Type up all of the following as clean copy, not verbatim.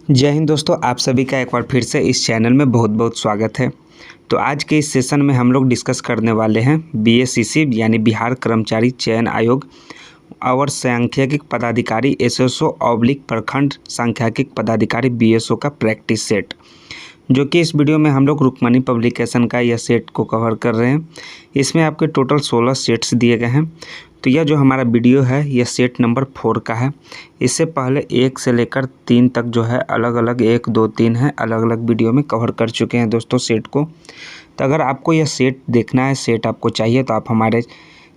जय हिंद दोस्तों, आप सभी का एक बार फिर से इस चैनल में बहुत बहुत स्वागत है। तो आज के इस सेशन में हम लोग डिस्कस करने वाले हैं बीएससीसी यानी बिहार कर्मचारी चयन आयोग और सांख्यिकी पदाधिकारी एसएसओ ऑब्लिक प्रखंड सांख्यिकी पदाधिकारी बीएसओ का प्रैक्टिस सेट, जो कि इस वीडियो में हम लोग रुक्मणी पब्लिकेशन का यह सेट को कवर कर रहे हैं। इसमें आपके टोटल 16 सेट्स दिए गए हैं। तो यह जो हमारा वीडियो है यह सेट नंबर 4 का है। इससे पहले 1 से लेकर 3 तक जो है अलग अलग 1, 2, 3 है अलग अलग वीडियो में कवर कर चुके हैं दोस्तों सेट को। तो अगर आपको यह सेट देखना है, सेट आपको चाहिए, तो आप हमारे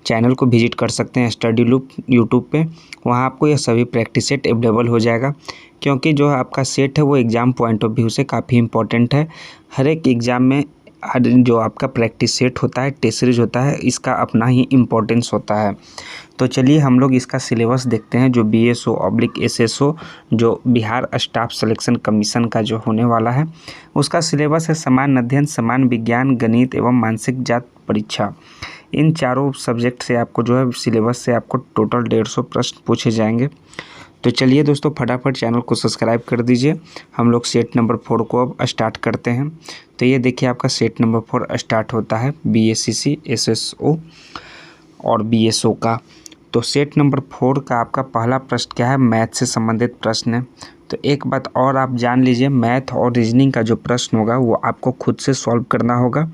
चैनल को विजिट कर सकते हैं स्टडी लूप यूट्यूब पे। वहाँ आपको यह सभी प्रैक्टिस सेट अवेलेबल हो जाएगा, क्योंकि जो आपका सेट है वो एग्ज़ाम पॉइंट ऑफ व्यू से काफ़ी इंपॉर्टेंट है। हर एक एग्ज़ाम में हर जो आपका प्रैक्टिस सेट होता है, टेस्ट सीरीज होता है, इसका अपना ही इम्पोर्टेंस होता है। तो चलिए हम लोग इसका सिलेबस देखते हैं, जो बीएसओ ऑब्लिक एसएसओ जो बिहार स्टाफ सिलेक्शन कमीशन का जो होने वाला है उसका सिलेबस है समान अध्ययन, समान विज्ञान, गणित एवं मानसिक जात परीक्षा। इन चारों सब्जेक्ट से आपको जो है सिलेबस से आपको टोटल 150 प्रश्न पूछे जाएंगे। तो चलिए दोस्तों फटाफट चैनल को सब्सक्राइब कर दीजिए। हम लोग सेट नंबर 4 को अब स्टार्ट करते हैं। तो ये देखिए आपका सेट नंबर 4 स्टार्ट होता है बीएससीसी, एसएसओ और बीएसओ का। तो सेट नंबर 4 का आपका पहला प्रश्न क्या है? मैथ से संबंधित प्रश्न है। तो एक बात और आप जान लीजिए, मैथ और रीजनिंग का जो प्रश्न होगा वो आपको खुद से सॉल्व करना होगा।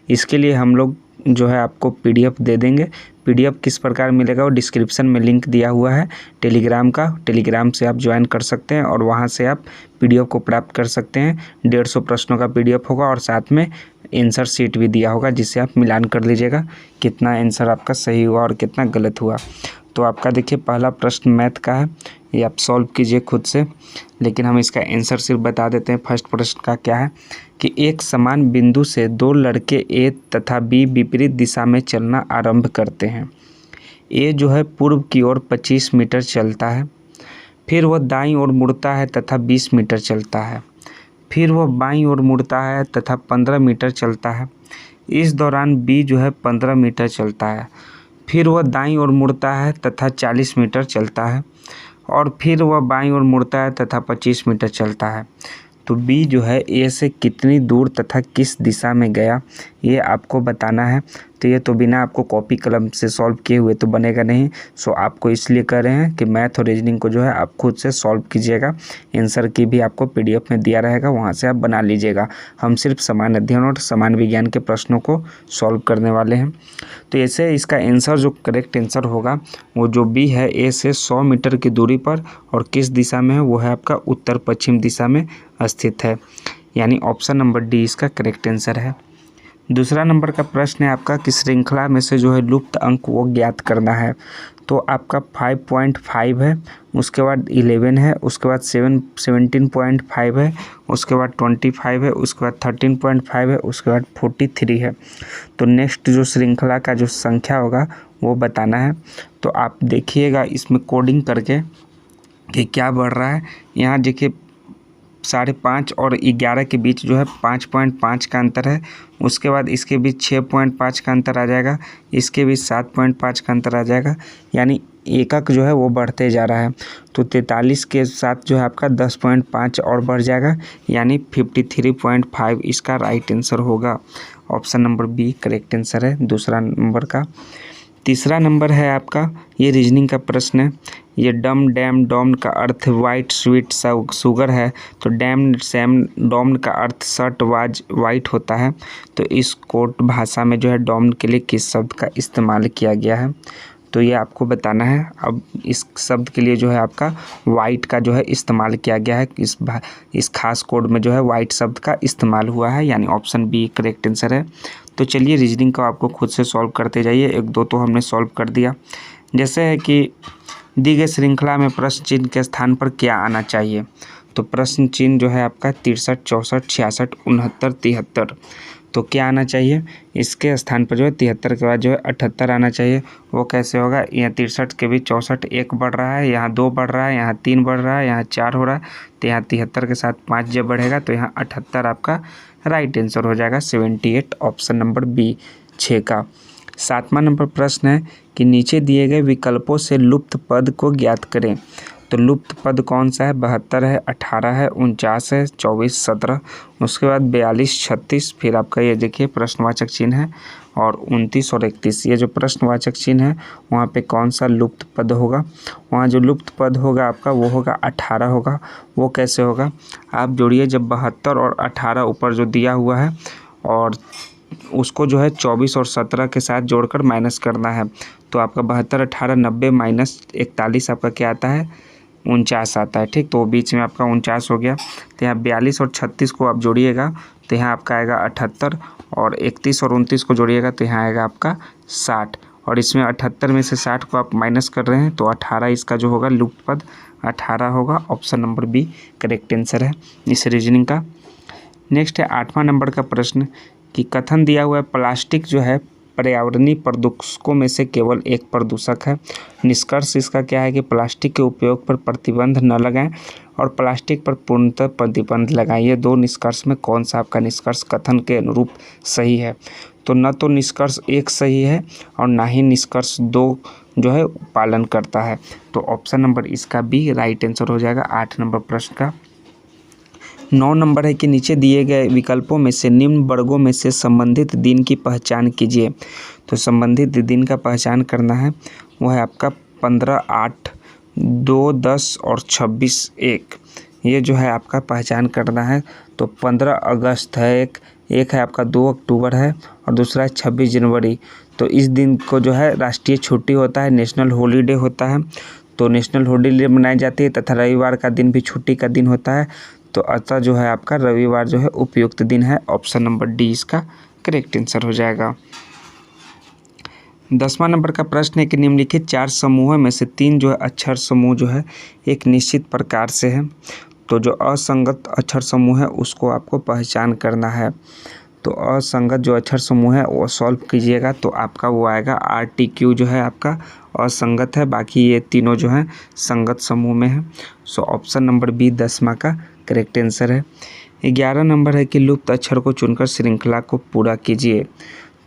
इसके लिए हम लोग जो है आपको पीडीएफ दे देंगे। पीडीएफ किस प्रकार मिलेगा वो डिस्क्रिप्शन में लिंक दिया हुआ है टेलीग्राम का। टेलीग्राम से आप ज्वाइन कर सकते हैं और वहां से आप पीडीएफ को प्राप्त कर सकते हैं। 150 प्रश्नों का पीडीएफ होगा और साथ में आंसर शीट भी दिया होगा, जिससे आप मिलान कर लीजिएगा कितना आंसर आपका सही हुआ और कितना गलत हुआ। तो आपका देखिए पहला प्रश्न मैथ का है, ये आप सॉल्व कीजिए खुद से, लेकिन हम इसका आंसर सिर्फ बता देते हैं। फर्स्ट प्रश्न का क्या है कि एक समान बिंदु से दो लड़के ए तथा बी विपरीत दिशा में चलना आरंभ करते हैं। ए जो है पूर्व की ओर 25 मीटर चलता है, फिर वह दाईं ओर मुड़ता है तथा 20 मीटर चलता है, फिर वह बाईं ओर मुड़ता है तथा 15 मीटर चलता है। इस दौरान बी जो है 15 मीटर चलता है, फिर वह दाईं ओर मुड़ता है तथा 40 मीटर चलता है, और फिर वह बाईं ओर मुड़ता है तथा 25 मीटर चलता है। तो बी जो है ए से कितनी दूर तथा किस दिशा में गया, ये आपको बताना है। तो ये तो बिना आपको कॉपी कलम से सॉल्व किए हुए तो बनेगा नहीं। सो आपको इसलिए कह रहे हैं कि मैथ और रीजनिंग को जो है आप खुद से सॉल्व कीजिएगा। आंसर की भी आपको पीडीएफ में दिया रहेगा, वहाँ से आप बना लीजिएगा। हम सिर्फ समान अध्ययन और समान विज्ञान के प्रश्नों को सॉल्व करने वाले हैं। तो ऐसे इसका आंसर जो करेक्ट आंसर होगा वो जो बी है, ए से 100 मीटर की दूरी पर और किस दिशा में है, वो है आपका उत्तर पश्चिम दिशा में स्थित है, यानी ऑप्शन नंबर डी इसका करेक्ट आंसर है। दूसरा नंबर का प्रश्न है आपका कि श्रृंखला में से जो है लुप्त अंक वो ज्ञात करना है। तो आपका 5.5 है, उसके बाद 11 है, उसके बाद 17.5 है, उसके बाद 25 है, उसके बाद 13.5 है, उसके बाद 43 है। तो नेक्स्ट जो श्रृंखला का जो संख्या होगा वो बताना है। तो आप देखिएगा इसमें कोडिंग करके कि क्या बढ़ रहा है। यहाँ देखिए 5.5 और 11 के बीच जो है 5.5 का अंतर है, उसके बाद इसके बीच 6.5 का अंतर आ जाएगा, इसके बीच 7.5 का अंतर आ जाएगा, यानी एकक जो है वो बढ़ते जा रहा है। तो 43 के साथ जो है आपका 10.5 और बढ़ जाएगा, यानी 53.5 इसका राइट आंसर होगा। Option number B correct answer है दूसरा नंबर का। तीसरा नंबर है आपका, ये रीजनिंग का प्रश्न है। ये डम डैम डॉम का अर्थ वाइट स्वीट शुगर है, तो डैम सैम डॉम का अर्थ शर्ट वाज वाइट होता है। तो इस कोट भाषा में जो है डॉम के लिए किस शब्द का इस्तेमाल किया गया है, तो ये आपको बताना है। अब इस शब्द के लिए जो है आपका वाइट का जो है इस्तेमाल किया गया है, इस खास कोड में जो है वाइट शब्द का इस्तेमाल हुआ है, यानी ऑप्शन बी करेक्ट आंसर है। तो चलिए रीजनिंग को आपको खुद से सॉल्व करते जाइए, 1-2 तो हमने सॉल्व कर दिया। जैसे है कि दी गई श्रृंखला में प्रश्न चिन्ह के स्थान पर क्या आना चाहिए। तो प्रश्न चिन्ह जो है आपका 63, 64, 66, 69, 73। तो क्या आना चाहिए, इसके स्थान पर जो है 73 के बाद जो है 78 आना चाहिए। वो कैसे होगा, यहाँ 63 के बीच 64 1 बढ़ रहा है, यहाँ 2 बढ़ रहा है, यहाँ 3 बढ़ रहा है, यहाँ 4 हो रहा है, तो यहाँ 73 के साथ 5 जब बढ़ेगा तो यहाँ 78 आपका राइट आंसर हो जाएगा। 78 ऑप्शन नंबर बी 6 का। 7वां नंबर प्रश्न है कि नीचे दिए गए विकल्पों से लुप्त पद को ज्ञात करें। तो लुप्त पद कौन सा है? 72 है, 18 है, 49 है, 24, 17, उसके बाद 42, 36, फिर आपका ये देखिए प्रश्नवाचक चिन्ह है, और 29 और 31। ये जो प्रश्नवाचक चिन्ह है वहाँ पे कौन सा लुप्त पद होगा? वहाँ जो लुप्त पद होगा आपका वो होगा 18 होगा। वो कैसे होगा? आप जोड़िए, जब 72 और 18 ऊपर जो दिया हुआ है और उसको जो है 24 और 17 के साथ जोड़कर माइनस करना है, तो आपका 72, 18, 90 माइनस 41 आपका क्या आता है? 49 आता है। ठीक, तो बीच में आपका 49 हो गया। तो यहाँ 42 और 36 को आप जोड़िएगा तो यहाँ आपका आएगा 78, और 31 और 29 को जोड़िएगा तो यहाँ आएगा आपका 60, और इसमें 78 में से 60 को आप माइनस कर रहे हैं तो 18 इसका जो होगा लुप्त पद 18 होगा। Option number B correct answer है इस रीजनिंग का। नेक्स्ट है 8वां नंबर का प्रश्न कि कथन दिया हुआ है प्लास्टिक जो है पर्यावरणीय प्रदूषकों में से केवल एक प्रदूषक है। निष्कर्ष इसका क्या है कि प्लास्टिक के उपयोग पर प्रतिबंध न लगाएं और प्लास्टिक पर पूर्णतः प्रतिबंध लगाएं। ये दो निष्कर्ष में कौन सा आपका निष्कर्ष कथन के अनुरूप सही है? तो न तो निष्कर्ष एक सही है और ना ही निष्कर्ष 2 जो है पालन करता है। तो ऑप्शन नंबर इसका बी राइट आंसर हो जाएगा 8 नंबर प्रश्न का। 9 नंबर है कि नीचे दिए गए विकल्पों में से निम्न वर्गों में से संबंधित दिन की पहचान कीजिए। तो संबंधित दिन का पहचान करना है, वो है आपका 15, 8, 2, 10 और 26, 1। ये जो है आपका पहचान करना है। तो 15 अगस्त है एक है आपका 2 अक्टूबर है, और दूसरा है 26 जनवरी। तो इस दिन को जो है राष्ट्रीय छुट्टी होता है, नेशनल हॉलीडे होता है। तो नेशनल हॉलीडे मनाई जाती है तथा रविवार का दिन भी छुट्टी का दिन होता है। तो अतः जो है आपका रविवार जो है उपयुक्त दिन है। ऑप्शन नंबर डी इसका करेक्ट आंसर हो जाएगा। 10वां नंबर का प्रश्न है कि निम्नलिखित 4 समूहों में से 3 जो है अक्षर समूह जो है एक निश्चित प्रकार से है। तो जो असंगत अक्षर समूह है उसको आपको पहचान करना है। तो असंगत जो अक्षर समूह है वो सॉल्व कीजिएगा तो आपका वो आएगा RTQ जो है आपका असंगत है, बाकी ये तीनों जो है संगत समूह में है। सो ऑप्शन नंबर बी 10वां का करेक्ट आंसर है। 11 नंबर है कि लुप्त अक्षर को चुनकर श्रृंखला को पूरा कीजिए।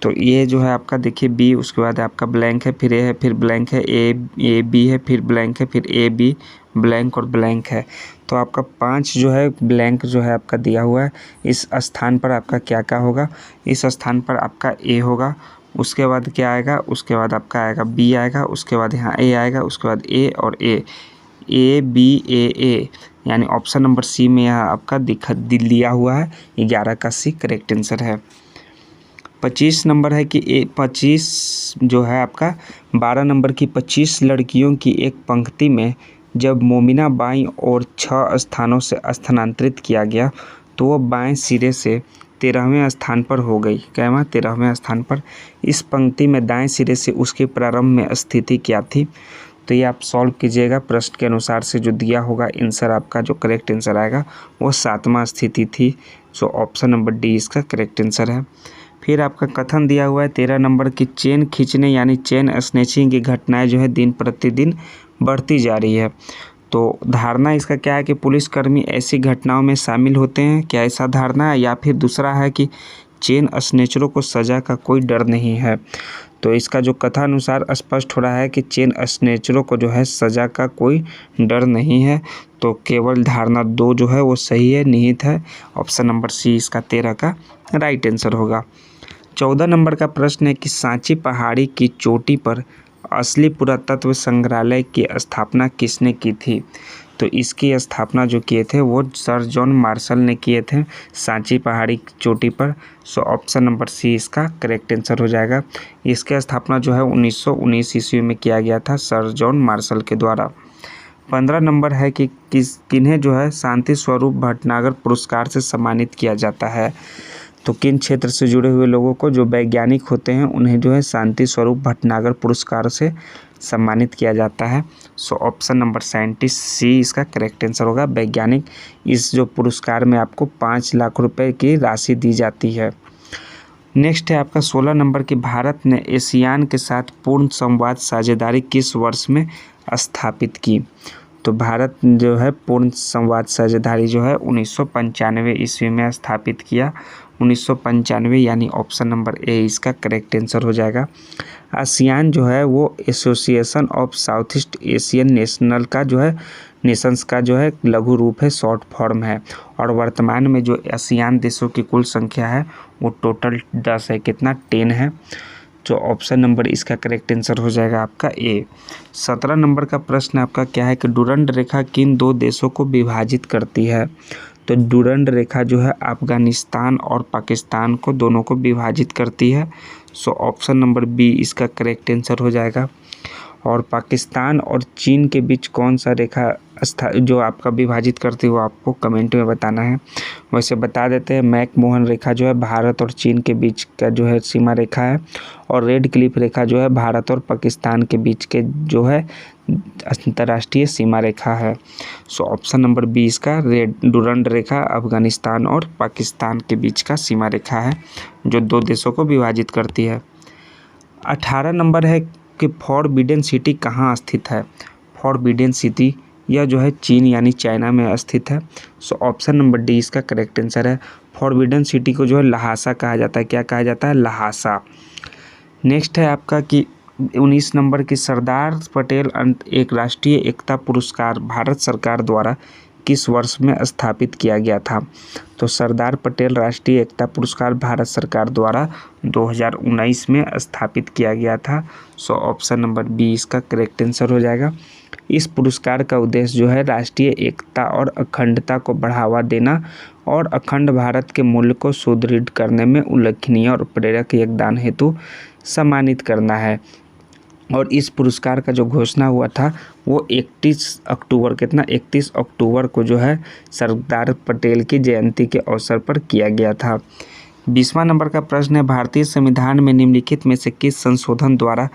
तो ये जो है आपका देखिए बी, उसके बाद आपका ब्लैंक है, फिर ए है, फिर ब्लैंक है, ए बी है, फिर ब्लैंक है, फिर ए बी ब्लैंक और ब्लैंक है। तो आपका 5 जो है ब्लैंक जो है आपका दिया हुआ है। इस स्थान पर आपका क्या क्या होगा? इस स्थान पर आपका ए होगा, उसके बाद क्या आएगा? उसके बाद आपका आएगा बी आएगा, उसके बाद यहाँ ए आएगा, उसके बाद ए और ए बी ए, यानी ऑप्शन नंबर सी में यहाँ आपका दिया हुआ है 11 का सी करेक्ट आंसर है। 25 नंबर है कि 25 जो है आपका 12 नंबर की 25 लड़कियों की एक पंक्ति में जब मोमिना बाईं ओर 6 स्थानों से स्थानांतरित किया गया तो वह बाएं सिरे से 13वें स्थान पर हो गई। कैमा 13वें स्थान पर। इस पंक्ति में दाएं सिरे से उसके प्रारंभ में स्थिति क्या थी? तो ये आप सॉल्व कीजिएगा प्रश्न के अनुसार से जो दिया होगा आंसर आपका जो करेक्ट आंसर आएगा वो 7वां स्थिति थी। सो ऑप्शन नंबर डी इसका करेक्ट आंसर है। फिर आपका कथन दिया हुआ है 13 नंबर की चेन खींचने यानी चेन स्नैचिंग की घटनाएं जो है दिन प्रतिदिन बढ़ती जा रही है। तो धारणा इसका क्या है कि पुलिसकर्मी ऐसी घटनाओं में शामिल होते हैं, क्या ऐसा धारणा है? या फिर दूसरा है कि चेन स्नैचरों को सज़ा का कोई डर नहीं है। तो इसका जो कथानुसार स्पष्ट हो रहा है कि चेन स्नैचरों को जो है सज़ा का कोई डर नहीं है। तो केवल धारणा 2 जो है वो सही है, निहित है। ऑप्शन नंबर सी इसका 13 का राइट आंसर होगा। 14 नंबर का प्रश्न है कि सांची पहाड़ी की चोटी पर असली पुरातत्व संग्रहालय की स्थापना किसने की थी? तो इसकी स्थापना जो किए थे वो सर जॉन मार्शल ने किए थे सांची पहाड़ी की चोटी पर। सो ऑप्शन नंबर सी इसका करेक्ट आंसर हो जाएगा। इसकी स्थापना जो है 1919 ईस्वी में किया गया था सर जॉन मार्शल के द्वारा। 15 नंबर है कि किन्हें जो है शांति स्वरूप भटनागर पुरस्कार से सम्मानित किया जाता है? तो किन क्षेत्र से जुड़े हुए लोगों को जो वैज्ञानिक होते हैं उन्हें जो है शांति स्वरूप भटनागर पुरस्कार से सम्मानित किया जाता है। सो ऑप्शन नंबर 37 सी इसका करेक्ट आंसर होगा। वैज्ञानिक इस जो पुरस्कार में आपको 5 लाख रुपए की राशि दी जाती है। नेक्स्ट है आपका 16 नंबर की भारत ने एशियान के साथ पूर्ण संवाद साझेदारी किस वर्ष में स्थापित की? तो भारत जो है पूर्ण संवाद साझेदारी जो है 1995 ईस्वी में स्थापित किया। 1995 यानी ऑप्शन नंबर ए इसका करेक्ट आंसर हो जाएगा। आसियान जो है वो association of south east Asian national का जो है नेशंस का जो है लघु रूप है, शॉर्ट फॉर्म है। और वर्तमान में जो आसियान देशों की कुल संख्या है वो टोटल 10 है। कितना? 10 है। जो ऑप्शन नंबर इसका करेक्ट आंसर हो जाएगा आपका ए। 17 नंबर का प्रश्न आपका क्या है कि डुरंड रेखा किन दो देशों को विभाजित करती है? तो डुरंड रेखा जो है अफगानिस्तान और पाकिस्तान को दोनों को विभाजित करती है। सो ऑप्शन नंबर बी इसका करेक्ट आंसर हो जाएगा। और पाकिस्तान और चीन के बीच कौन सा रेखा जो आपका विभाजित करती है वो आपको कमेंट में बताना है। वैसे बता देते हैं, मैक-मोहन रेखा जो है भारत और चीन के बीच का जो है सीमा रेखा है, और रेड क्लिफ रेखा जो है भारत और पाकिस्तान के बीच के जो है अंतर्राष्ट्रीय सीमा रेखा है। सो ऑप्शन नंबर बी इसका रेड डुरंड रेखा अफगानिस्तान और पाकिस्तान के बीच का सीमा रेखा है जो दो देशों को विभाजित करती है। 18 नंबर है कि फॉरबिडन सिटी कहाँ स्थित है? फॉरबिडन सिटी यह जो है चीन यानी चाइना में स्थित है। सो ऑप्शन नंबर डी इसका करेक्ट आंसर है। फॉरबिडन सिटी को जो है लहासा कहा जाता है। क्या कहा जाता है? लहासा। नेक्स्ट है आपका कि 19 नंबर की सरदार पटेल एक राष्ट्रीय एकता पुरस्कार भारत सरकार द्वारा किस वर्ष में स्थापित किया गया था? तो सरदार पटेल राष्ट्रीय एकता पुरस्कार भारत सरकार द्वारा 2019 में स्थापित किया गया था। सो ऑप्शन नंबर बी इसका करेक्ट आंसर हो जाएगा। इस पुरस्कार का उद्देश्य जो है राष्ट्रीय एकता और अखंडता को बढ़ावा देना और अखंड भारत के मूल्य को सुदृढ़ करने में उल्लेखनीय और प्रेरक योगदान हेतु सम्मानित करना है। और इस पुरस्कार का जो घोषणा हुआ था वो 31 अक्टूबर को जो है सरदार पटेल की जयंती के अवसर पर किया गया था। 20वां नंबर का प्रश्न है, भारतीय संविधान में निम्नलिखित में से किस संशोधन द्वारा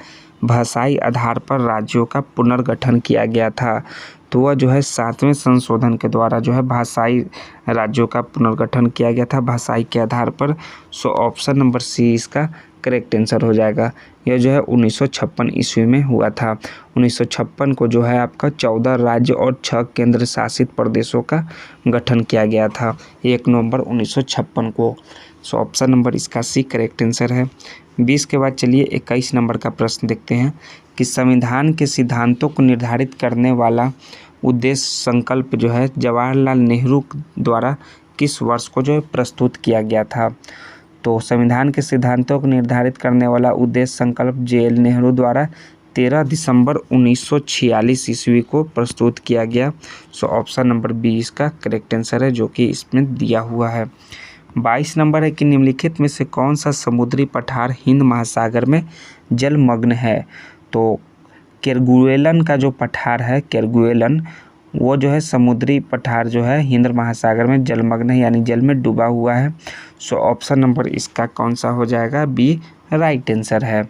भाषाई आधार पर राज्यों का पुनर्गठन किया गया था? तो वह जो है 7वें संशोधन के द्वारा जो है भाषाई राज्यों का पुनर्गठन किया गया था भाषाई के आधार पर। सो ऑप्शन नंबर सी इसका करेक्ट आंसर हो जाएगा। यह जो है 1956 ईस्वी में हुआ था। 1956 को जो है आपका 14 राज्य और 6 केंद्र शासित प्रदेशों का गठन किया गया था 1 नवंबर 1956 को। सो ऑप्शन नंबर इसका सी करेक्ट आंसर है। 20 के बाद चलिए 21 नंबर का प्रश्न देखते हैं कि संविधान के सिद्धांतों को निर्धारित करने वाला उद्देश्य संकल्प जो है जवाहरलाल नेहरू द्वारा किस वर्ष को जो है प्रस्तुत किया गया था? तो संविधान के सिद्धांतों को निर्धारित करने वाला उद्देश्य संकल्प जे.एल. नेहरू द्वारा 13 दिसंबर 1946 ईस्वी को प्रस्तुत किया गया। सो ऑप्शन नंबर बी इसका करेक्ट आंसर है जो कि इसमें दिया हुआ है। 22 नंबर है कि निम्नलिखित में से कौन सा समुद्री पठार हिंद महासागर में जलमग्न है? तो केरगुएलन का जो पठार है केरगुएलन वो जो है समुद्री पठार जो है हिंद महासागर में जलमग्न है यानी जल में डूबा हुआ है। सो ऑप्शन नंबर इसका कौन सा हो जाएगा? बी राइट आंसर है।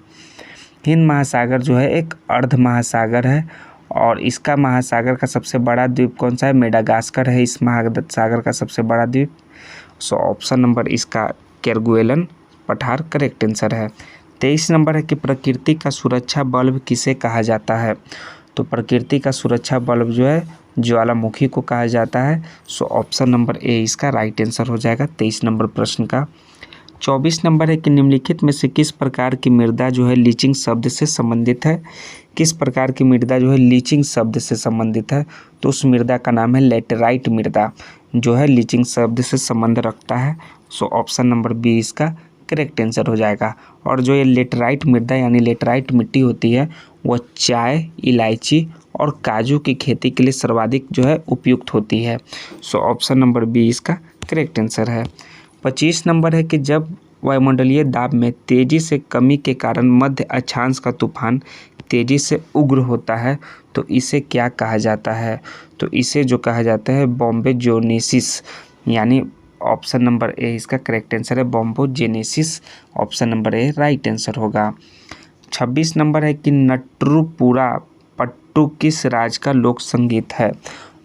हिंद महासागर जो है एक अर्ध महासागर है और इसका महासागर का सबसे बड़ा द्वीप कौन सा है? मेडागास्कर है इस महासागर का सबसे बड़ा द्वीप। सो ऑप्शन नंबर इसका केरगुएलन पठार करेक्ट आंसर है। 23 नंबर है कि प्रकृति का सुरक्षा बल्ब किसे कहा जाता है? तो प्रकृति का सुरक्षा बल्ब जो है ज्वालामुखी को कहा जाता है। सो ऑप्शन नंबर ए इसका राइट आंसर हो जाएगा 23 नंबर प्रश्न का। 24 नंबर है कि निम्नलिखित में से किस प्रकार की मृदा जो है लीचिंग शब्द से संबंधित है? किस प्रकार की मृदा जो है लीचिंग शब्द से संबंधित है? तो उस मृदा का नाम है लेटेराइट मृदा जो है लीचिंग शब्द से संबंध रखता है। सो ऑप्शन नंबर बी इसका करेक्ट आंसर हो जाएगा। और जो ये लेटेराइट मृदा यानी लेटेराइट मिट्टी होती है वह चाय, इलायची और काजू की खेती के लिए सर्वाधिक जो है उपयुक्त होती है। सो ऑप्शन नंबर बी इसका करेक्ट आंसर है। 25 नंबर है कि जब वायुमंडलीय दाब में तेजी से कमी के कारण मध्य अक्षांश का तूफान तेजी से उग्र होता है तो इसे क्या कहा जाता है? तो इसे जो कहा जाता है बॉम्बेजेनेसिस यानी ऑप्शन नंबर ए इसका करेक्ट आंसर है bombogenesis. Option number A right answer होगा। 26 नंबर है कि नट्रुपुरा पट्टू किस राज्य का लोक संगीत है?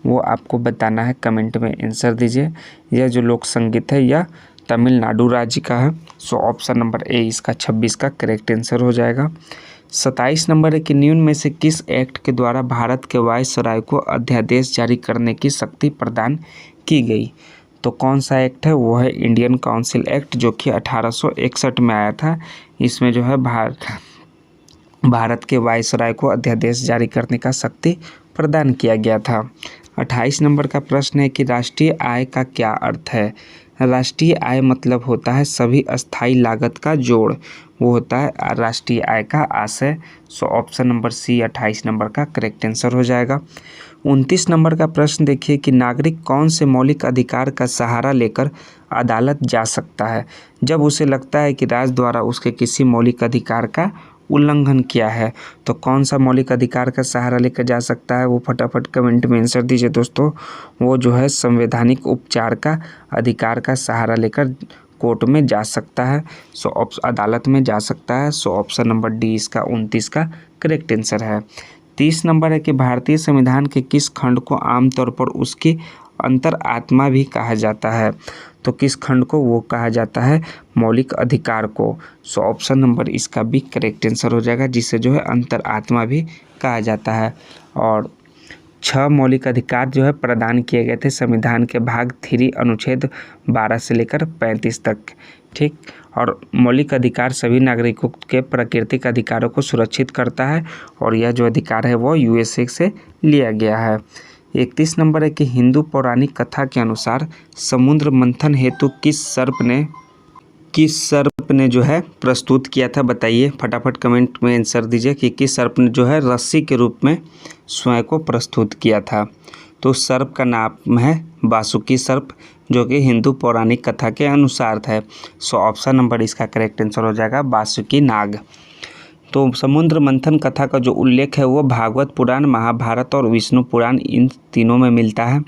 वो आपको बताना है, कमेंट में आंसर दीजिए। यह जो लोक संगीत है यह तमिलनाडु राज्य का है। सो ऑप्शन नंबर ए इसका 26 का करेक्ट आंसर हो जाएगा। 27 नंबर है कि निम्न में से किस एक्ट के द्वारा भारत के वायसराय को अध्यादेश जारी करने की शक्ति प्रदान की गई? तो कौन सा एक्ट है? वो है इंडियन काउंसिल एक्ट जो कि 1861 में आया था। इसमें जो है भारत के वायसराय को अध्यादेश जारी करने का शक्ति प्रदान किया गया था। 28 नंबर का प्रश्न है कि राष्ट्रीय आय का क्या अर्थ है। राष्ट्रीय आय मतलब होता है सभी अस्थायी लागत का जोड़, वो होता है राष्ट्रीय आय का आशय। So option number C 28 number का करेक्ट आंसर हो जाएगा। 29 नंबर का प्रश्न देखिए कि नागरिक कौन से मौलिक अधिकार का सहारा लेकर अदालत जा सकता है जब उसे लगता है कि राज्य द्वारा उसके किसी मौलिक अधिकार का उल्लंघन किया है। तो कौन सा मौलिक अधिकार का सहारा लेकर जा सकता है, वो फटाफट कमेंट में आंसर दीजिए दोस्तों। वो जो है संवैधानिक उपचार का अधिकार का सहारा लेकर कोर्ट में जा सकता है। सो अदालत में जा सकता है। सो ऑप्शन नंबर डी इसका 29 का करेक्ट आंसर है। 30 नंबर है कि भारतीय संविधान के किस खंड को आमतौर पर उसकी अंतरात्मा भी कहा जाता है। तो किस खंड को वो कहा जाता है, मौलिक अधिकार को। सो ऑप्शन नंबर इसका भी करेक्ट आंसर हो जाएगा, जिसे जो है अंतरात्मा भी कहा जाता है। और 6 मौलिक अधिकार जो है प्रदान किए गए थे संविधान के भाग 3 अनुच्छेद 12 से लेकर 35 तक। ठीक, और मौलिक अधिकार सभी नागरिकों के प्राकृतिक अधिकारों को सुरक्षित करता है और यह जो अधिकार है वो यूएसए से लिया गया है। 31 नंबर है कि हिंदू पौराणिक कथा के अनुसार समुद्र मंथन हेतु किस सर्प ने जो है प्रस्तुत किया था, बताइए फटाफट कमेंट में आंसर दीजिए कि किस सर्प ने जो है रस्सी के रूप में स्वयं को प्रस्तुत किया था। तो सर्प का नाम है वासुकी सर्प, जो कि हिंदू पौराणिक कथा के अनुसार था। सो ऑप्शन नंबर इसका करेक्ट आंसर हो जाएगा वासुकी नाग। तो समुद्र मंथन कथा का जो उल्लेख है वो भागवत पुराण, महाभारत और विष्णु पुराण, इन तीनों में मिलता है।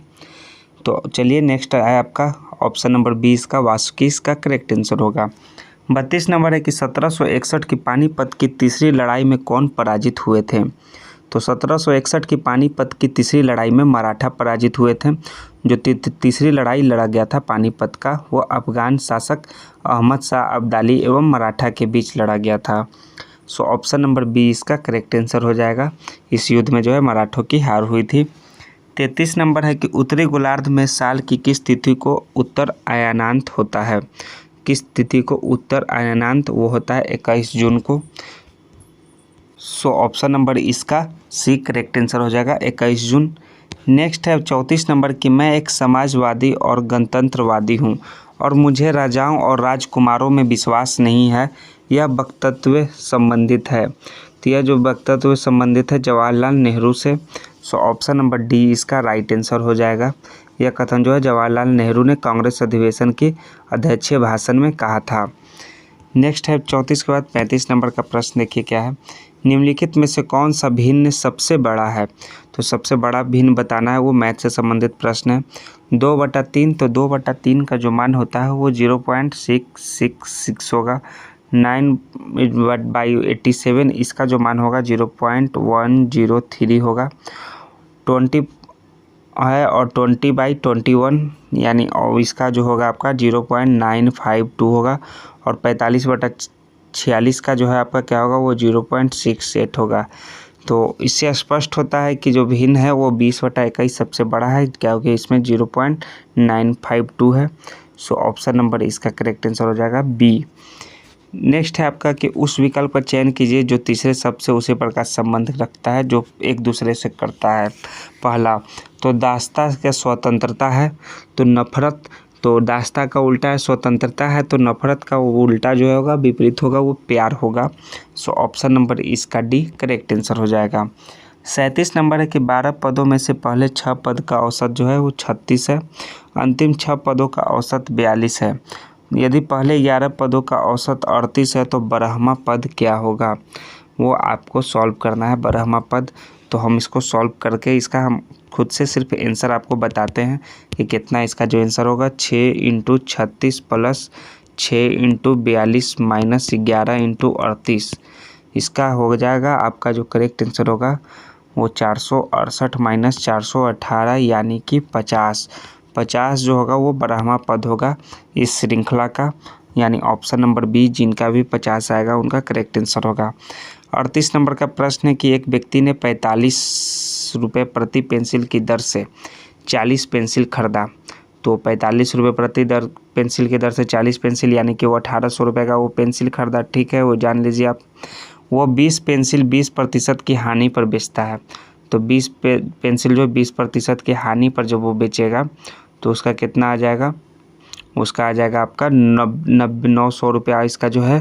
तो चलिए नेक्स्ट है आपका ऑप्शन नंबर 20 का वासुकी इसका करेक्ट आंसर होगा। 32 नंबर है कि 1761 की पानीपत की तीसरी लड़ाई में कौन पराजित हुए थे। तो 1761 की पानीपत की तीसरी लड़ाई में मराठा पराजित हुए थे। जो तीसरी लड़ाई लड़ा गया था पानीपत का, वो अफगान शासक अहमद शाह अब्दाली एवं मराठा के बीच लड़ा गया था। सो ऑप्शन नंबर 20 का करेक्ट आंसर हो जाएगा। इस युद्ध में जो है मराठों की हार हुई थी। 33 नंबर है कि उत्तरी गोलार्ध में साल की किस तिथि को उत्तर अयनांत होता है। किस तिथि को उत्तर अयनांत, वो होता है 21 जून को। सो ऑप्शन नंबर इसका सी करेक्ट आंसर हो जाएगा 21 जून। नेक्स्ट है 34 नंबर कि मैं एक समाजवादी और गणतंत्रवादी हूँ और मुझे राजाओं और राजकुमारों में विश्वास नहीं है, यह वक्तव्य संबंधित है। तो यह जो वक्तव्य संबंधित है जवाहरलाल नेहरू से। सो ऑप्शन नंबर डी इसका राइट आंसर हो जाएगा। यह कथन जो है जवाहरलाल नेहरू ने कांग्रेस अधिवेशन के अध्यक्षीय भाषण में कहा था। नेक्स्ट है 34 के बाद 35 नंबर का प्रश्न देखिए क्या है। निम्नलिखित में से कौन सा भिन्न सबसे बड़ा है। तो सबसे बड़ा भिन्न बताना है, वो मैथ से संबंधित प्रश्न है। 2/3, तो 2/3 का जो मान होता है वो 0.666 होगा। 9/87 इसका जो मान होगा 0.103 होगा। 20 है और 20/21 यानी और इसका जो होगा आपका 0.952 होगा। और 45/46 का जो है आपका क्या होगा, वो 0.68 होगा। तो इससे स्पष्ट होता है कि जो भिन्न है वो 20/21 सबसे बड़ा है, क्योंकि इसमें 0.952 है। सो ऑप्शन नंबर इसका करेक्ट आंसर हो जाएगा बी। नेक्स्ट है आपका कि उस विकल्प का चयन कीजिए जो तीसरे शब्द से उसी प्रकार संबंध रखता है जो एक दूसरे से करता है। पहला तो दास्ता का स्वतंत्रता है, तो नफरत, तो दास्ता का उल्टा है स्वतंत्रता है, तो नफरत का उल्टा जो होगा विपरीत होगा, वो प्यार होगा। सो ऑप्शन नंबर इसका डी करेक्ट आंसर हो जाएगा। 37 नंबर है कि 12 पदों में से पहले 6 पद का औसत जो है वो 36 है, अंतिम 6 पदों का औसत 42 है। यदि पहले 11 पदों का औसत 38 है तो 12वां पद क्या होगा, वो आपको सॉल्व करना है 12वां पद। तो हम इसको सॉल्व करके इसका हम खुद से सिर्फ आंसर आपको बताते हैं कि कितना इसका जो आंसर होगा। 6 × 36 प्लस 6 × 42 माइनस 11 × 38, इसका हो जाएगा आपका जो करेक्ट आंसर होगा वो 468 माइनस 418 यानी कि 50। 50 जो होगा वो 12वां पद होगा इस श्रृंखला का, यानी ऑप्शन नंबर बी जिनका भी 50 आएगा उनका करेक्ट आंसर होगा। 38 नंबर का प्रश्न है कि एक व्यक्ति ने 45 रुपये प्रति पेंसिल की दर से 40 पेंसिल खरीदा। तो 45 रुपये प्रति पेंसिल की दर से 40 पेंसिल यानी कि वो 1800 रुपये का वो पेंसिल खरीदा। ठीक है, वो जान लीजिए आप। वो 20 पेंसिल 20% की हानि पर बेचता है। तो 20 पेंसिल जो 20% की हानि पर जब वो बेचेगा तो उसका कितना आ जाएगा, उसका आ जाएगा आपका 900 रुपया इसका जो है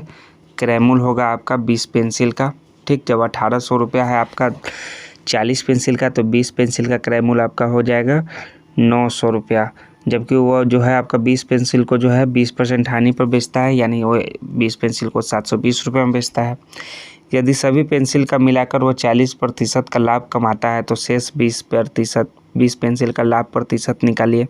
क्रय मूल्य होगा आपका 20 पेंसिल का। ठीक, जब 1800 रुपया है आपका 40 पेंसिल का, तो 20 पेंसिल का क्रय मूल्य आपका हो जाएगा 900 रुपया। जबकि वो जो है आपका 20 पेंसिल को जो है 20% हानि पर बेचता है, यानी वो 20 पेंसिल को 720 रुपये में बेचता है। यदि सभी पेंसिल का मिलाकर वो 40% का लाभ कमाता है तो शेष 20 पेंसिल का लाभ प्रतिशत निकालिए।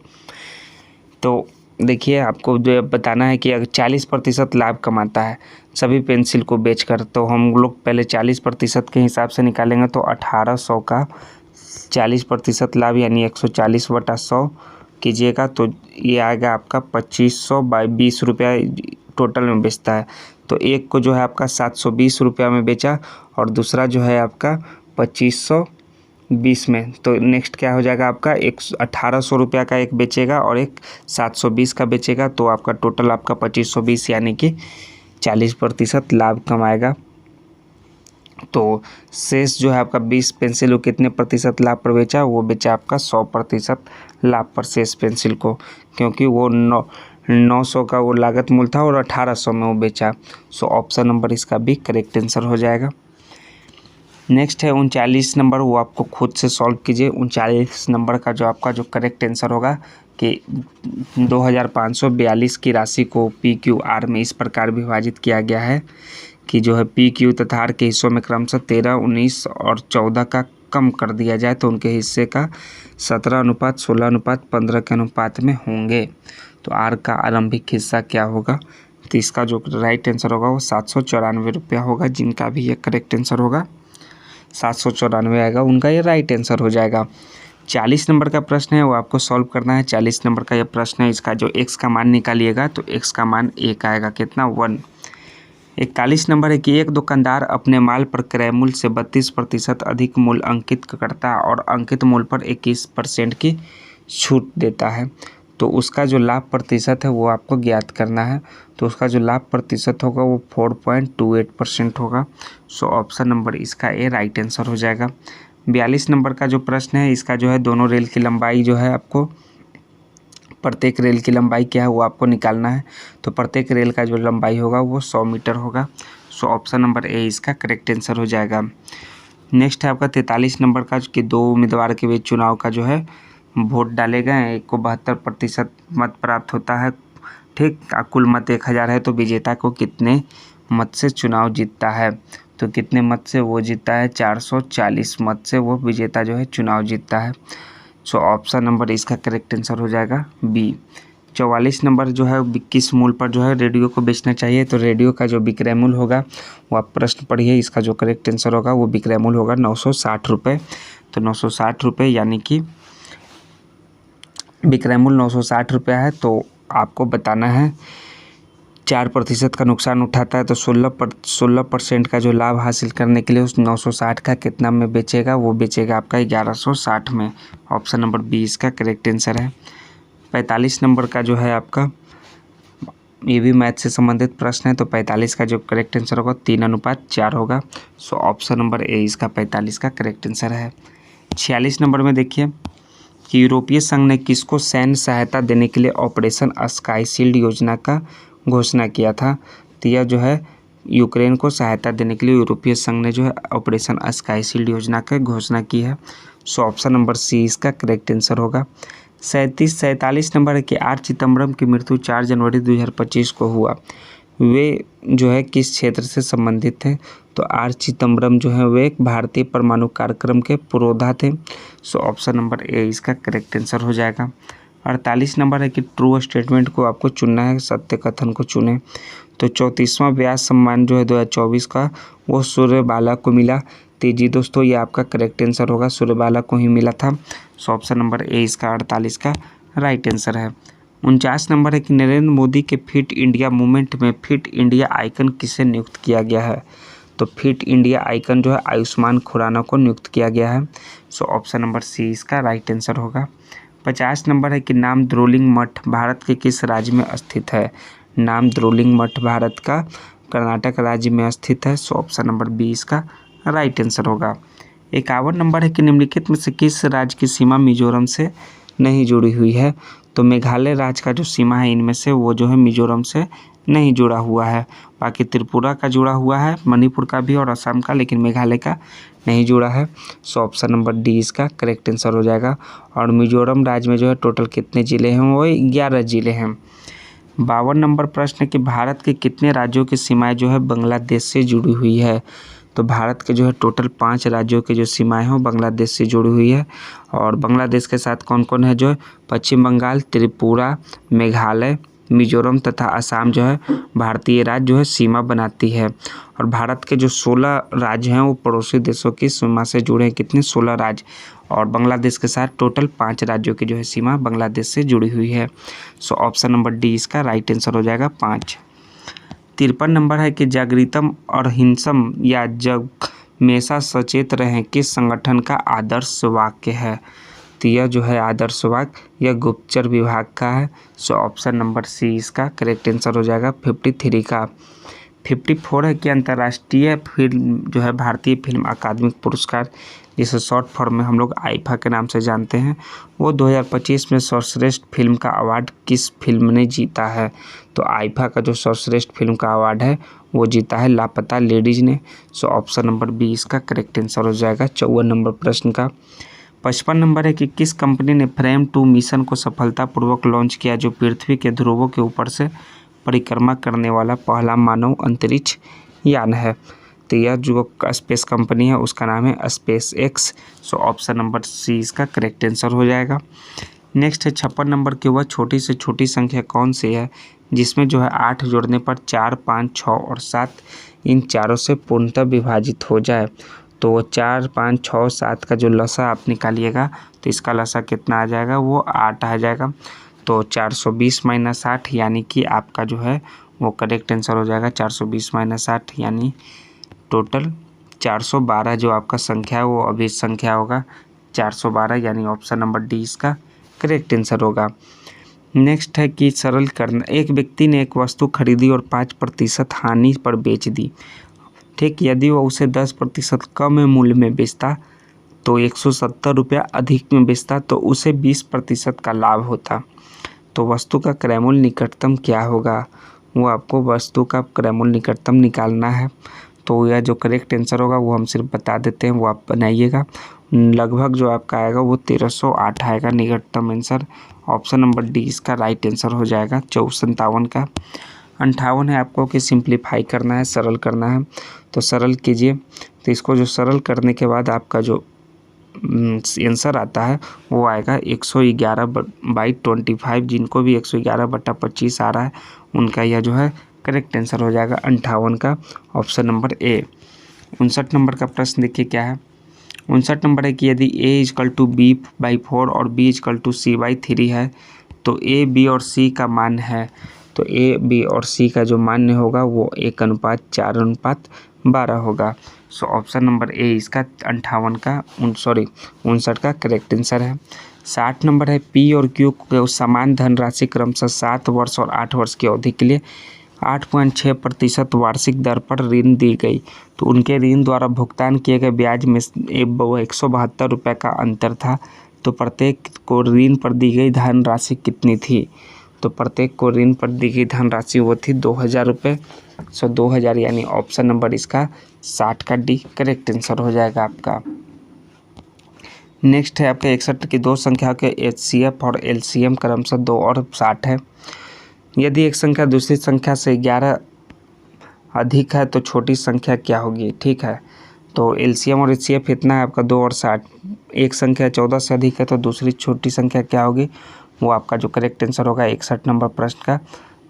तो देखिए, आपको जो बताना है कि अगर 40% लाभ कमाता है सभी पेंसिल को बेचकर, तो हम लोग पहले 40% के हिसाब से निकालेंगे। तो 1800 का 40% लाभ यानी 140/100 कीजिएगा, तो ये आएगा आपका 2520 रुपया टोटल में बेचता है। तो एक को जो है आपका 720 रुपया में बेचा और दूसरा जो है आपका 2520 में। तो नेक्स्ट क्या हो जाएगा आपका 1800 रुपया का एक बेचेगा और एक 720 का बेचेगा, तो आपका टोटल आपका 2520 यानी कि 40% लाभ कमाएगा। तो शेष जो है आपका 20 पेंसिल को कितने प्रतिशत लाभ पर बेचा, वो बेचा आपका 100% लाभ पर शेष पेंसिल को, क्योंकि वो 900 का वो लागत मूल्य था और 1800 में वो बेचा। सो ऑप्शन नंबर इसका भी करेक्ट आंसर हो जाएगा। नेक्स्ट है 39 नंबर, वो आपको खुद से सॉल्व कीजिए। 39 नंबर का जो आपका जो करेक्ट आंसर होगा कि 2542 की राशि को PQR में इस प्रकार विभाजित किया गया है कि जो है PQ तथा R के हिस्सों में क्रमशः 13, 19 और 14 का कम कर दिया जाए तो उनके हिस्से का 17:16, 16:15 के अनुपात में होंगे। तो R का आरंभिक हिस्सा क्या होगा, तो इसका जो राइट आंसर होगा वो 794 रुपया होगा। जिनका भी ये करेक्ट आंसर होगा 794 आएगा, उनका ये राइट आंसर हो जाएगा। 40 नंबर का प्रश्न है, वो आपको सॉल्व करना है। 40 नंबर का ये प्रश्न है, इसका जो x का मान निकालिएगा तो x का मान 1 आएगा, कितना 1। 41 नंबर है कि एक दुकानदार अपने माल पर क्रय मूल्य से 32% अधिक मूल्य अंकित करता है और अंकित मूल्य पर 21% की छूट देता है, तो उसका जो लाभ प्रतिशत है वो आपको ज्ञात करना है। तो उसका जो लाभ प्रतिशत होगा वो 4.28% होगा। सो ऑप्शन नंबर इसका ए राइट आंसर हो जाएगा। 42 नंबर का जो प्रश्न है, इसका जो है दोनों रेल की लंबाई जो है आपको, प्रत्येक रेल की लंबाई क्या है वो आपको निकालना है। तो प्रत्येक रेल का जो लंबाई होगा वो 100 मीटर होगा। सो ऑप्शन नंबर ए इसका करेक्ट आंसर हो जाएगा। नेक्स्ट है आपका 43 नंबर का कि दो उम्मीदवार के बीच चुनाव का जो है वोट डाले गए, एक को 72% मत प्राप्त होता है। ठीक, कुल मत 1000 है, तो विजेता को कितने मत से चुनाव जीतता है, तो कितने मत से वो जीतता है, 440 मत से वो विजेता जो है चुनाव जीतता है। सो ऑप्शन नंबर इसका करेक्ट आंसर हो जाएगा बी। 44 नंबर जो है किस मूल्य पर जो है रेडियो को बेचना चाहिए, तो रेडियो का जो विक्रय मूल्य होगा वो आप प्रश्न पढ़िए। इसका जो करेक्ट आंसर होगा वो विक्रय मूल्य होगा 960 रुपये। तो 960 रुपये यानी कि विक्रय मूल्य 960 रुपया है, तो आपको बताना है 4% का नुकसान उठाता है तो 16% का जो लाभ हासिल करने के लिए उस 960 का कितना में बेचेगा, वो बेचेगा आपका 1160 में। ऑप्शन नंबर बी इसका करेक्ट आंसर है। 45 नंबर का जो है आपका ये भी मैथ से संबंधित प्रश्न है, तो 45 का जो करेक्ट आंसर होगा 3:4 होगा। सो ऑप्शन नंबर ए इसका 45 का करेक्ट आंसर है। 46 नंबर में देखिए कि यूरोपीय संघ ने किसको सैन्य सहायता देने के लिए ऑपरेशन स्काई शील्ड योजना का घोषणा किया था, तो यह जो है यूक्रेन को सहायता देने के लिए यूरोपीय संघ ने जो है ऑपरेशन स्काई शील्ड योजना की घोषणा की है। सो ऑप्शन नंबर सी इसका करेक्ट आंसर होगा। 47 नंबर है कि आर चिदम्बरम की मृत्यु 4 जनवरी 2025 को हुआ, वे जो है किस क्षेत्र से संबंधित थे, तो आर चिदम्बरम जो है वे एक भारतीय परमाणु कार्यक्रम के पुरोधा थे। सो ऑप्शन नंबर ए इसका करेक्ट आंसर हो जाएगा। 48 नंबर है कि ट्रू स्टेटमेंट को आपको चुनना है, सत्य कथन को चुने। तो 34वां व्यास सम्मान जो है 2024 का वो सूर्यबाला को मिला। तो जी दोस्तों ये आपका करेक्ट आंसर होगा, सूर्यबाला को ही मिला था। सो ऑप्शन नंबर ए इसका 48 का राइट आंसर है। 49 नंबर है कि नरेंद्र मोदी के फिट इंडिया मूवमेंट में फिट इंडिया आइकन किसे नियुक्त किया गया है, तो फिट इंडिया आइकन जो है आयुष्मान खुराना को नियुक्त किया गया है। सो ऑप्शन नंबर सी इसका राइट आंसर होगा। 50 नंबर है कि नाम द्रोलिंग मठ भारत के किस राज्य में स्थित है, नाम द्रोलिंग मठ भारत का कर्नाटक राज्य में स्थित है। सो ऑप्शन नंबर बी इसका राइट आंसर होगा। 51 नंबर है कि निम्नलिखित में से किस राज्य की सीमा मिजोरम से नहीं जुड़ी हुई है। तो मेघालय राज्य का जो सीमा है इनमें से वो जो है मिजोरम से नहीं जुड़ा हुआ है। बाकी त्रिपुरा का जुड़ा हुआ है, मणिपुर का भी और असम का, लेकिन मेघालय का नहीं जुड़ा है। सो ऑप्शन नंबर डी इसका करेक्ट आंसर हो जाएगा। और मिजोरम राज्य में जो है टोटल कितने ज़िले हैं, वो 11 ज़िले हैं। 52 नंबर प्रश्न है कि भारत के कितने राज्यों की सीमाएं जो है बांग्लादेश से जुड़ी हुई है। तो भारत के जो है टोटल 5 राज्यों की जो सीमाएं हैं वो बांग्लादेश से जुड़ी हुई है। और बांग्लादेश के साथ कौन कौन है, जो है पश्चिम बंगाल, त्रिपुरा, मेघालय, मिजोरम तथा असम जो है भारतीय राज्य जो है सीमा बनाती है। और भारत के जो 16 राज्य हैं वो पड़ोसी देशों की सीमा से जुड़े हैं। कितने, 16 राज्य। और बांग्लादेश के साथ टोटल 5 राज्यों की जो है सीमा बांग्लादेश से जुड़ी हुई है। सो ऑप्शन नंबर डी इसका राइट आंसर हो जाएगा 5। 53 नंबर है कि जागृतम और हिंसम या जग हमेशा सचेत रहें किस संगठन का आदर्श वाक्य है। तो यह जो है आदर्श वाक्य यह गुप्तचर विभाग का है। सो ऑप्शन नंबर सी इसका करेक्ट आंसर हो जाएगा 53 का। 54 है कि अंतर्राष्ट्रीय फिल्म जो है भारतीय फिल्म अकादमी पुरस्कार, जिसे शॉर्ट फॉर्म में हम लोग आईफा के नाम से जानते हैं, वो 2025 में सर्वश्रेष्ठ फिल्म का अवार्ड किस फिल्म ने जीता है। तो आईफा का जो सर्वश्रेष्ठ फिल्म का अवार्ड है वो जीता है लापता लेडीज ने। सो ऑप्शन नंबर बी इसका करेक्ट आंसर हो जाएगा 54 नंबर प्रश्न का। 55 नंबर है कि किस कंपनी ने फ्रेम 2 मिशन को सफलतापूर्वक लॉन्च किया, जो पृथ्वी के ध्रुवों के ऊपर से परिक्रमा करने वाला पहला मानव अंतरिक्ष यान है। तो यह जो स्पेस कंपनी है उसका नाम है space X. So option number C इसका करेक्ट आंसर हो जाएगा। नेक्स्ट है 56 नंबर की वह छोटी से छोटी संख्या कौन सी है जिसमें जो है 8 जोड़ने पर 4, 5, 6 और 7 इन चारों से पूर्णतः विभाजित हो जाए। तो 4, 5, 6, 7 का जो लसा आप निकालिएगा तो इसका लसा कितना आ जाएगा, वो 8 आ जाएगा। तो 420 - 8 यानी कि आपका जो है वो करेक्ट आंसर हो जाएगा 420 - 8 यानी टोटल 412 जो आपका संख्या है वो अभी संख्या होगा 412 यानी ऑप्शन नंबर डी इसका करेक्ट आंसर होगा। नेक्स्ट है कि सरल करना, एक व्यक्ति ने एक वस्तु खरीदी और 5% हानि पर बेच दी। ठीक, यदि वो उसे 10% कम मूल्य में बेचता तो 170 रुपया अधिक में बेचता तो उसे 20% का लाभ होता। तो वस्तु का क्रय मूल्य निकटतम क्या होगा, वो आपको वस्तु का क्रय मूल्य निकटतम निकालना है। तो यह जो करेक्ट आंसर होगा वो हम सिर्फ बता देते हैं, वो आप बनाइएगा। लगभग जो आपका आएगा वो 1308 आएगा निकटतम आंसर। ऑप्शन नंबर डी इसका राइट आंसर हो जाएगा 457 का। 58 है आपको कि सिंप्लीफाई करना है, सरल करना है, तो सरल कीजिए। तो इसको जो सरल करने के बाद आपका जो आंसर आता है वो आएगा 111/25। जिनको भी 111/25 आ रहा है उनका यह जो है करेक्ट आंसर हो जाएगा 58 का, ऑप्शन नंबर ए। 59 नंबर का प्रश्न देखिए क्या है। 59 नंबर है कि यदि a = b/4 और b = c/3 है तो a, b और c का मान है। तो a, b और c का जो मान होगा वो 1:4:12 होगा। सो ऑप्शन नंबर ए इसका 59 का करेक्ट आंसर है। 60 नंबर है पी और क्यू को समान धनराशि क्रमशः 7 वर्ष और 8 वर्ष की अवधि के लिए 8.6% वार्षिक दर पर ऋण दी गई। तो उनके ऋण द्वारा भुगतान किए गए ब्याज में 172 रुपये का अंतर था। तो प्रत्येक को ऋण पर दी गई धनराशि कितनी थी। तो प्रत्येक को ऋण पर दी गई धनराशि वो थी 2000 रुपये। सो 2000 यानी ऑप्शन नंबर इसका 60 का डी करेक्ट आंसर हो जाएगा आपका। नेक्स्ट है आपके 61 की दो संख्या के HCF और LCM क्रमशः 2 और 60 है। यदि एक संख्या दूसरी संख्या से 11 अधिक है तो छोटी संख्या क्या होगी। ठीक है, तो LCM और HCF इतना है आपका 2 और 60। एक संख्या 14 से अधिक है तो दूसरी छोटी संख्या क्या होगी, वो आपका जो करेक्ट आंसर होगा 61 नंबर प्रश्न का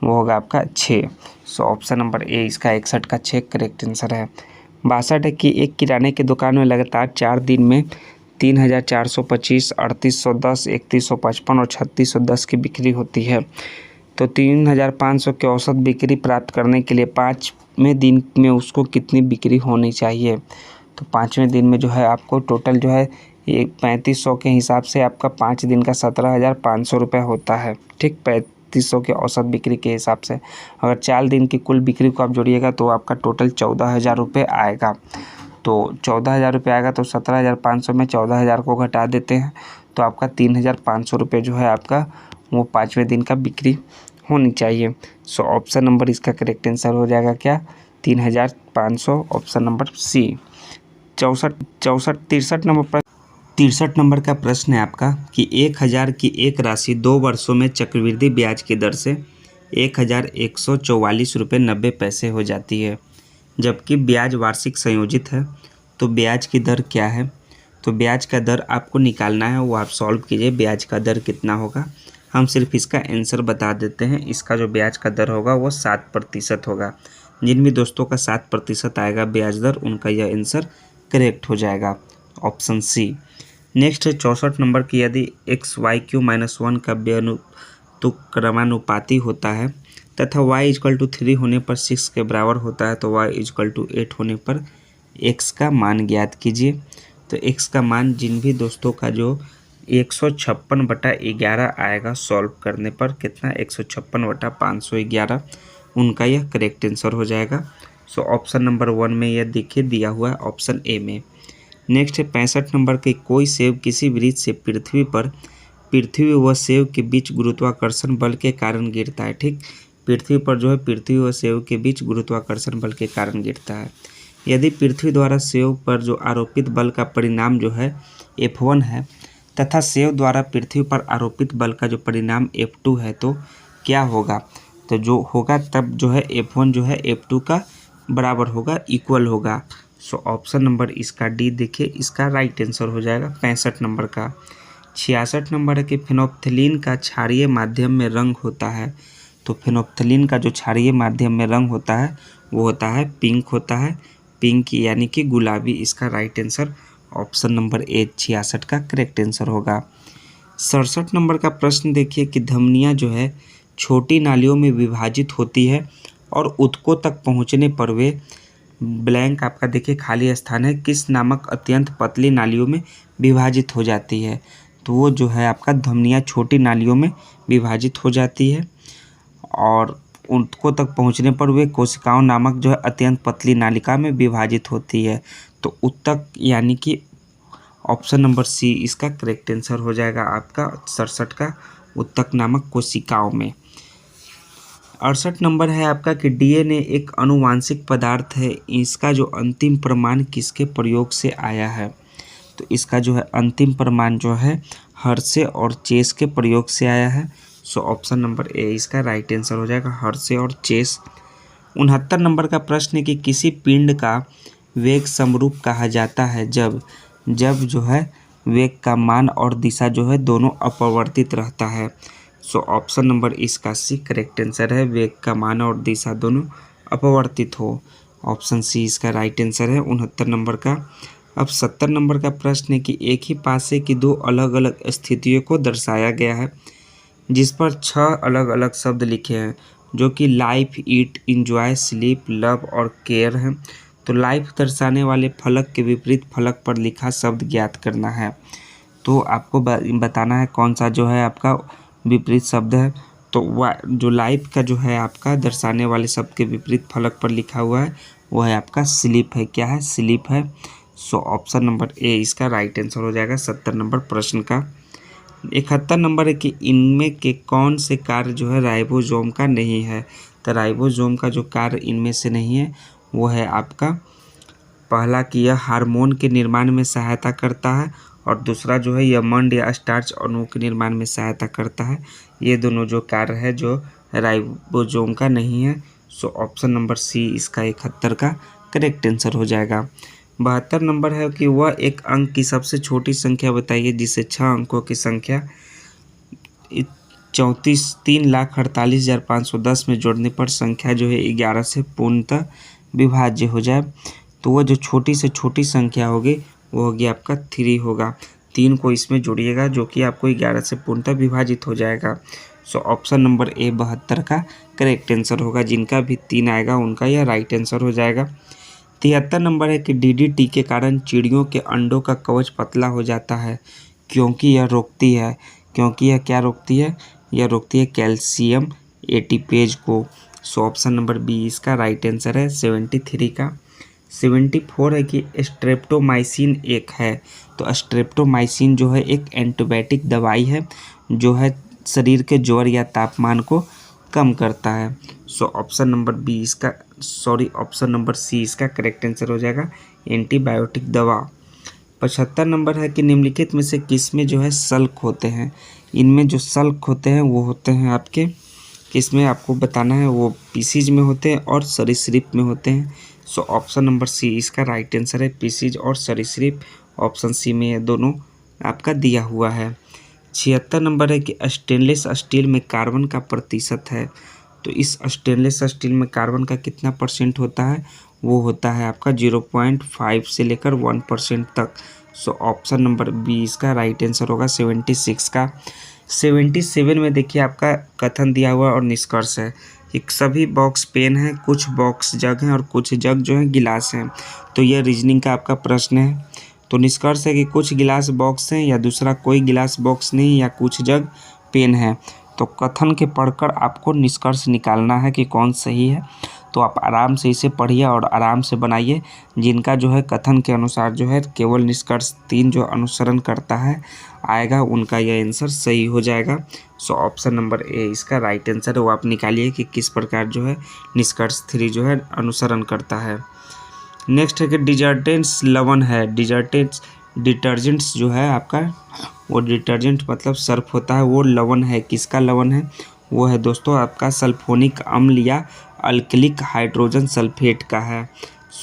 वो होगा आपका 6। सो ऑप्शन नंबर ए इसका 61 का 6 करेक्ट आंसर है। 62 है कि एक किराने की दुकान में लगातार 4 दिन में 3425, 3810, 3155 और 3610 की बिक्री होती है। तो 3500 की औसत बिक्री प्राप्त करने के लिए 5वें दिन में उसको कितनी बिक्री होनी चाहिए। तो 5वें दिन में जो है आपको टोटल जो है 3500 के हिसाब से आपका 5 दिन का 17,500 रुपये होता है। ठीक, 3500 के औसत बिक्री के हिसाब से अगर 4 दिन की कुल बिक्री को आप जोड़िएगा तो आपका टोटल 14,000 रुपये आएगा। तो 14,000 रुपये आएगा, तो 17,500 में 14,000 को घटा देते हैं तो आपका 3,500 रुपये जो है आपका वो 5वें दिन का बिक्री होनी चाहिए। सो ऑप्शन नंबर इसका करेक्ट आंसर हो जाएगा क्या, 3,500, ऑप्शन नंबर सी। 63 नंबर का प्रश्न है आपका कि 1,000 की एक राशि 2 वर्षों में चक्रवृद्धि ब्याज की दर से 1,144 रुपये 90 पैसे हो जाती है, जबकि ब्याज वार्षिक संयोजित है, तो ब्याज की दर क्या है। तो ब्याज का दर आपको निकालना है, वो आप सॉल्व कीजिए, ब्याज का दर कितना होगा। हम सिर्फ इसका आंसर बता देते हैं। इसका जो ब्याज का दर होगा वो 7% होगा। जिन भी दोस्तों का 7% आएगा ब्याज दर, उनका यह आंसर करेक्ट हो जाएगा, ऑप्शन सी। नेक्स्ट है 64 नंबर की, यदि x(y)(q)-1 का क्रमानुपाती होता है तथा y=3 होने पर 6 के बराबर होता है, तो y=8 होने पर x का मान ज्ञात कीजिए। तो x का मान जिन भी दोस्तों का जो 156/11 आएगा सॉल्व करने पर, कितना 156/511, उनका यह करेक्ट आंसर हो जाएगा। सो ऑप्शन नंबर 1 में यह देखिए दिया हुआ है, ऑप्शन ए में। नेक्स्ट है 65 नंबर के, कोई सेब किसी वृक्ष से पृथ्वी व सेब के बीच गुरुत्वाकर्षण बल के कारण गिरता है। ठीक, पृथ्वी पर जो है पृथ्वी व सेब के बीच गुरुत्वाकर्षण बल के कारण गिरता है। यदि पृथ्वी द्वारा सेब पर जो आरोपित बल का परिणाम जो है F1 है तथा सेब द्वारा पृथ्वी पर आरोपित बल का जो परिणाम F2 है, तो क्या होगा। तो जो होगा तब जो है F1 जो है F2 का बराबर होगा, इक्वल होगा। सो ऑप्शन नंबर इसका डी देखिए, इसका राइट आंसर हो जाएगा 65 नंबर का। 66 नंबर है कि फेनोल्फथलीन का क्षारीय माध्यम में रंग होता है। तो फेनोल्फथलीन का जो क्षारीय माध्यम में रंग होता है वो होता है पिंक होता है, पिंक यानी कि गुलाबी। इसका राइट आंसर ऑप्शन नंबर ए 66 का करेक्ट आंसर होगा। 67 नंबर का प्रश्न देखिए कि धमनियाँ जो है छोटी नालियों में विभाजित होती है और ऊतकों तक पहुँचने पर वे ब्लैंक आपका देखिए खाली स्थान है, किस नामक अत्यंत पतली नालियों में विभाजित हो जाती है। तो वो जो है आपका धमनियाँ छोटी नालियों में विभाजित हो जाती है और ऊतकों तक पहुंचने पर वे कोशिकाओं नामक जो है अत्यंत पतली नालिका में विभाजित होती है। तो ऊतक यानी कि ऑप्शन नंबर सी इसका करेक्ट आंसर हो जाएगा आपका 67 का, ऊतक नामक कोशिकाओं में। 68 नंबर है आपका कि डीएनए एक आनुवांशिक पदार्थ है, इसका जो अंतिम प्रमाण किसके प्रयोग से आया है। तो इसका जो है अंतिम प्रमाण जो है हर्शे और चेस के प्रयोग से आया है। सो ऑप्शन नंबर ए इसका राइट आंसर हो जाएगा, हर्शे और चेस। 69 नंबर का प्रश्न है कि किसी पिंड का वेग समरूप कहा जाता है जब जो है वेग का मान और दिशा जो है दोनों अपरिवर्तित रहता है। सो ऑप्शन नंबर इसका सी करेक्ट आंसर है, वेग का मान और दिशा दोनों अपरिवर्तित हो। ऑप्शन सी इसका राइट आंसर है 69 नंबर का। अब 70 नंबर का प्रश्न है कि एक ही पासे की 2 अलग अलग स्थितियों को दर्शाया गया है जिस पर 6 अलग अलग शब्द लिखे हैं, जो कि लाइफ, ईट, इंजॉय, स्लीप, लव और केयर हैं। तो लाइफ दर्शाने वाले फलक के विपरीत फलक पर लिखा शब्द ज्ञात करना है। तो आपको बताना है कौन सा जो है आपका विपरीत शब्द है। तो वह जो लाइफ का जो है आपका दर्शाने वाले शब्द के विपरीत फलक पर लिखा हुआ है वो है आपका स्लीप है। क्या है, स्लीप है। सो ऑप्शन नंबर ए इसका राइट आंसर हो जाएगा 70 नंबर प्रश्न का। 71 नंबर है कि इनमें के कौन से कार्य जो है राइबोसोम का नहीं है। तो राइबोसोम का जो कार्य इनमें से नहीं है वो है आपका पहला कि यह हार्मोन के निर्माण में सहायता करता है और दूसरा जो है यह मंड या स्टार्च अणुओं के निर्माण में सहायता करता है। ये दोनों जो कार्य है जो राइबोसोम का नहीं है। सो ऑप्शन नंबर सी इसका 71 का करेक्ट आंसर हो जाएगा। 72 नंबर है कि वह एक अंक की सबसे छोटी संख्या बताइए जिसे 6 अंकों की संख्या 3,48,510 में जोड़ने पर संख्या जो है 11 से पूर्णतः विभाज्य हो जाए। तो वह जो छोटी से छोटी संख्या होगी वो होगी आपका 3 होगा। 3 को इसमें जोड़िएगा जो कि आपको 11 से पूर्णतः विभाजित हो जाएगा। सो ऑप्शन नंबर ए 72 का करेक्ट आंसर होगा। जिनका भी 3 आएगा उनका यह राइट आंसर हो जाएगा। 73 नंबर है कि डीडीटी के कारण चिड़ियों के अंडों का कवच पतला हो जाता है क्योंकि यह रोकती है। क्योंकि यह क्या रोकती है, यह रोकती है कैल्शियम एटीपेज को। सो ऑप्शन नंबर बी इसका राइट आंसर है 73 का। 74 है कि स्ट्रेप्टोमाइसिन एक है। तो स्ट्रेप्टोमाइसिन जो है एक एंटीबायोटिक दवाई है जो है शरीर के ज्वर या तापमान को कम करता है। ऑप्शन नंबर सी इसका करेक्ट आंसर हो जाएगा, एंटीबायोटिक दवा। 75 नंबर है कि निम्नलिखित में से किस में जो है सल्क होते हैं। इनमें जो सल्क होते हैं वो होते हैं आपके किसमें, आपको बताना है, वो पीसीज में होते हैं और सरीसृप में होते हैं। ऑप्शन नंबर सी इसका राइट आंसर है, पीसीज और सरीसृप। ऑप्शन सी में ये दोनों आपका दिया हुआ है। 76 नंबर है कि स्टेनलेस स्टील में कार्बन का प्रतिशत है। तो इस स्टेनलेस स्टील में कार्बन का कितना परसेंट होता है, वो होता है आपका 0.5 से लेकर 1% तक। ऑप्शन नंबर बी इसका राइट आंसर होगा 76 का। 77 में देखिए आपका कथन दिया हुआ और निष्कर्ष है। एक सभी बॉक्स पेन है, कुछ बॉक्स जग हैं और कुछ जग जो है गिलास हैं। तो यह रीजनिंग का आपका प्रश्न है। तो निष्कर्ष है कि कुछ गिलास बॉक्स हैं या दूसरा कोई गिलास बॉक्स नहीं या कुछ जग पेन है। तो कथन के पढ़कर आपको निष्कर्ष निकालना है कि कौन सही है। तो आप आराम से इसे पढ़िए और आराम से बनाइए। जिनका जो है कथन के अनुसार जो है केवल निष्कर्ष 3 जो अनुसरण करता है आएगा, उनका यह आंसर सही हो जाएगा। ऑप्शन नंबर ए इसका राइट आंसर है। वो आप निकालिए कि किस प्रकार जो है निष्कर्ष 3 जो है अनुसरण करता है। नेक्स्ट है कि डिटर्जेंट्स लवण है। डिटर्जेंट्स जो है आपका वो डिटर्जेंट मतलब सर्फ होता है, वो लवण है। किसका लवण है, वो है दोस्तों आपका सल्फोनिक अम्ल या अल्कलिक हाइड्रोजन सल्फेट का है।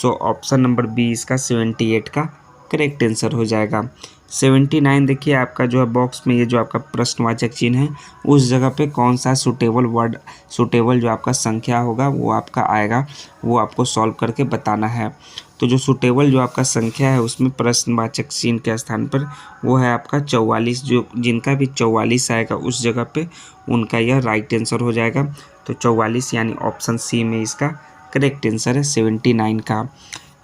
ऑप्शन नंबर बी इसका 78 का करेक्ट आंसर हो जाएगा। 79 देखिए आपका जो है बॉक्स में ये जो आपका प्रश्नवाचक चिन्ह है उस जगह पे कौन सा सुटेबल जो आपका संख्या होगा वो आपका आएगा, वो आपको सॉल्व करके बताना है। तो जो सुटेबल जो आपका संख्या है उसमें प्रश्नवाचक चिन्ह के स्थान पर वो है आपका 44। जो जिनका भी 44 आएगा उस जगह पे उनका यह राइट आंसर हो जाएगा। तो 44 यानी ऑप्शन सी में इसका करेक्ट आंसर है 79 का।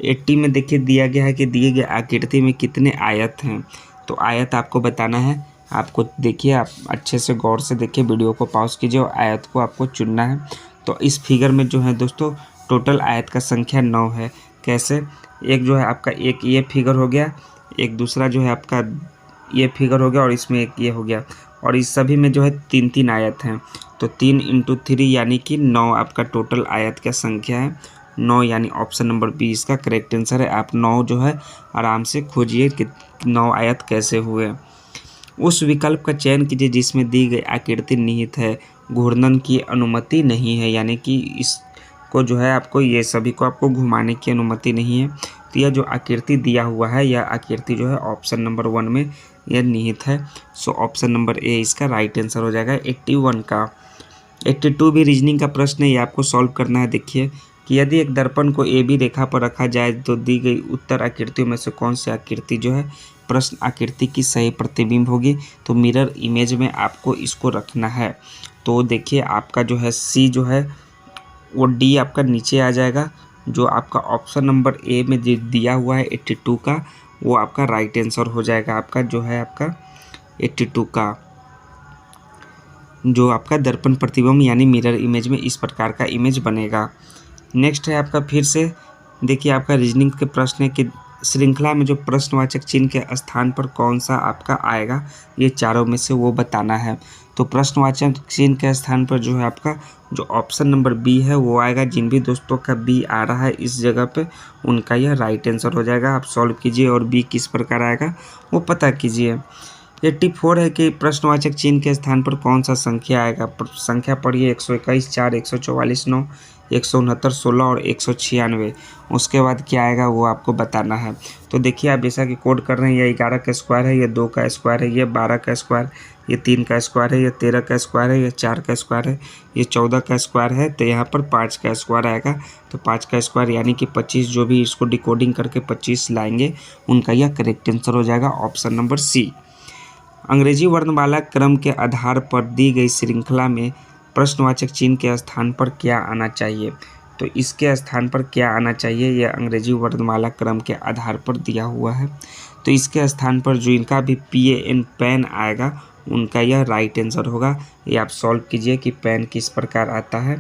80 में देखिए दिया गया है कि दिए गए आकृति में कितने आयत हैं। तो आयत आपको बताना है। आपको देखिए, आप अच्छे से गौर से देखिए, वीडियो को पॉज कीजिए और आयत को आपको चुनना है। तो इस फिगर में जो है दोस्तों टोटल आयत का संख्या 9 है। कैसे, एक जो है आपका एक ये फिगर हो गया, एक दूसरा जो है आपका ये फिगर हो गया और इसमें एक ये हो गया, और इस सभी में जो है 3-3 आयत हैं। तो 3 × 3 यानी कि 9 आपका टोटल आयत का संख्या है। 9 यानी ऑप्शन नंबर बी इसका करेक्ट आंसर है। आप 9 जो है आराम से खोजिए कि 9 आयत कैसे हुए। उस विकल्प का चयन कीजिए जिसमें दी गई आकृति निहित है, घूर्णन की अनुमति नहीं है, यानी कि इसको जो है आपको ये सभी को आपको घुमाने की अनुमति नहीं है। तो यह जो आकृति दिया हुआ है यह आकृति जो है ऑप्शन नंबर 1 में यह निहित है। ऑप्शन नंबर ए इसका राइट आंसर हो जाएगा 81 का। 82 भी रीजनिंग का प्रश्न है, ये आपको सॉल्व करना है। देखिए कि यदि एक दर्पण को ए बी रेखा पर रखा जाए तो दी गई उत्तर आकृतियों में से कौन सी आकृति जो है प्रश्न आकृति की सही प्रतिबिंब होगी। तो मिरर इमेज में आपको इसको रखना है। तो देखिए आपका जो है सी जो है वो डी आपका नीचे आ जाएगा। जो आपका ऑप्शन नंबर ए में दिया हुआ है 82 का वो आपका राइट आंसर हो जाएगा। आपका जो है आपका 82 का जो आपका दर्पण प्रतिबिंब यानी मिरर इमेज में इस प्रकार का इमेज बनेगा। नेक्स्ट है आपका फिर से देखिए आपका रीजनिंग के प्रश्न है कि श्रृंखला में जो प्रश्नवाचक चिन्ह के स्थान पर कौन सा आपका आएगा, ये चारों में से वो बताना है। तो प्रश्नवाचक चिन्ह के स्थान पर जो है आपका जो ऑप्शन नंबर बी है वो आएगा। जिन भी दोस्तों का बी आ रहा है इस जगह पे उनका यह राइट आंसर हो जाएगा। आप सॉल्व कीजिए और बी किस प्रकार आएगा वो पता कीजिए। 84 है कि प्रश्नवाचक चिन्ह के स्थान पर कौन सा संख्या आएगा। संख्या पढ़िए 121, 4, 144, 9, 169, 16 और 196। उसके बाद क्या आएगा वो आपको बताना है। तो देखिए आप जैसा कि कोड कर रहे हैं, ये 11 का स्क्वायर है, ये 2 का स्क्वायर है, ये 12 का स्क्वायर, ये 3 का स्क्वायर है, ये 13 का स्क्वायर है, ये 4 का स्क्वायर है, ये 14 का स्क्वायर है। तो यहाँ पर 5 का स्क्वायर आएगा। तो 5 का स्क्वायर यानी कि 25। जो भी इसको डिकोडिंग करके 25 लाएंगे उनका यह करेक्ट आंसर हो जाएगा ऑप्शन नंबर सी। अंग्रेजी वर्णमाला क्रम के आधार पर दी गई श्रृंखला में प्रश्नवाचक चिन्ह के स्थान पर क्या आना चाहिए। तो इसके स्थान पर क्या आना चाहिए यह अंग्रेजी वर्णमाला क्रम के आधार पर दिया हुआ है। तो इसके स्थान पर जो इनका भी PAN पेन आएगा उनका यह राइट आंसर होगा। ये आप सॉल्व कीजिए कि पेन किस प्रकार आता है।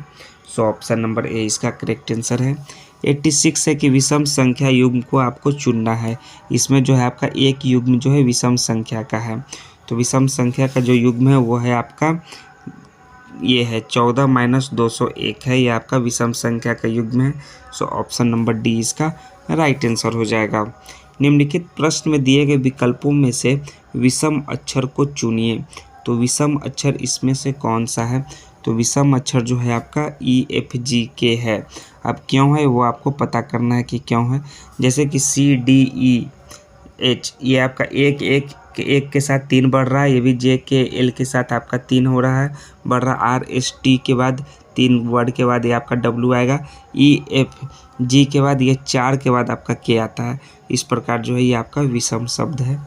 ऑप्शन नंबर ए इसका करेक्ट आंसर है। 86 है कि विषम संख्या युग्म को आपको चुनना है। इसमें जो है आपका एक युग्म जो है विषम संख्या का है। तो विषम संख्या का जो युग्म है वो है आपका ये है 14 - 201 है, ये आपका विषम संख्या का युग्म है। सो ऑप्शन नंबर डी इसका राइट आंसर हो जाएगा। निम्नलिखित प्रश्न में दिए गए विकल्पों में से विषम अक्षर को चुनिए। तो विषम अक्षर इसमें से कौन सा है? तो विषम अक्षर जो है आपका EFGK है। अब क्यों है वो आपको पता करना है कि क्यों है। जैसे कि CDEH ये आपका एक के साथ 3 बढ़ रहा है, ये भी JKL के साथ आपका 3 हो रहा है, बढ़ रहा। RST के बाद 3 वर्ड के बाद ये आपका W आएगा। EFG के बाद ये 4 के बाद आपका K आता है। इस प्रकार जो है ये आपका विषम शब्द है।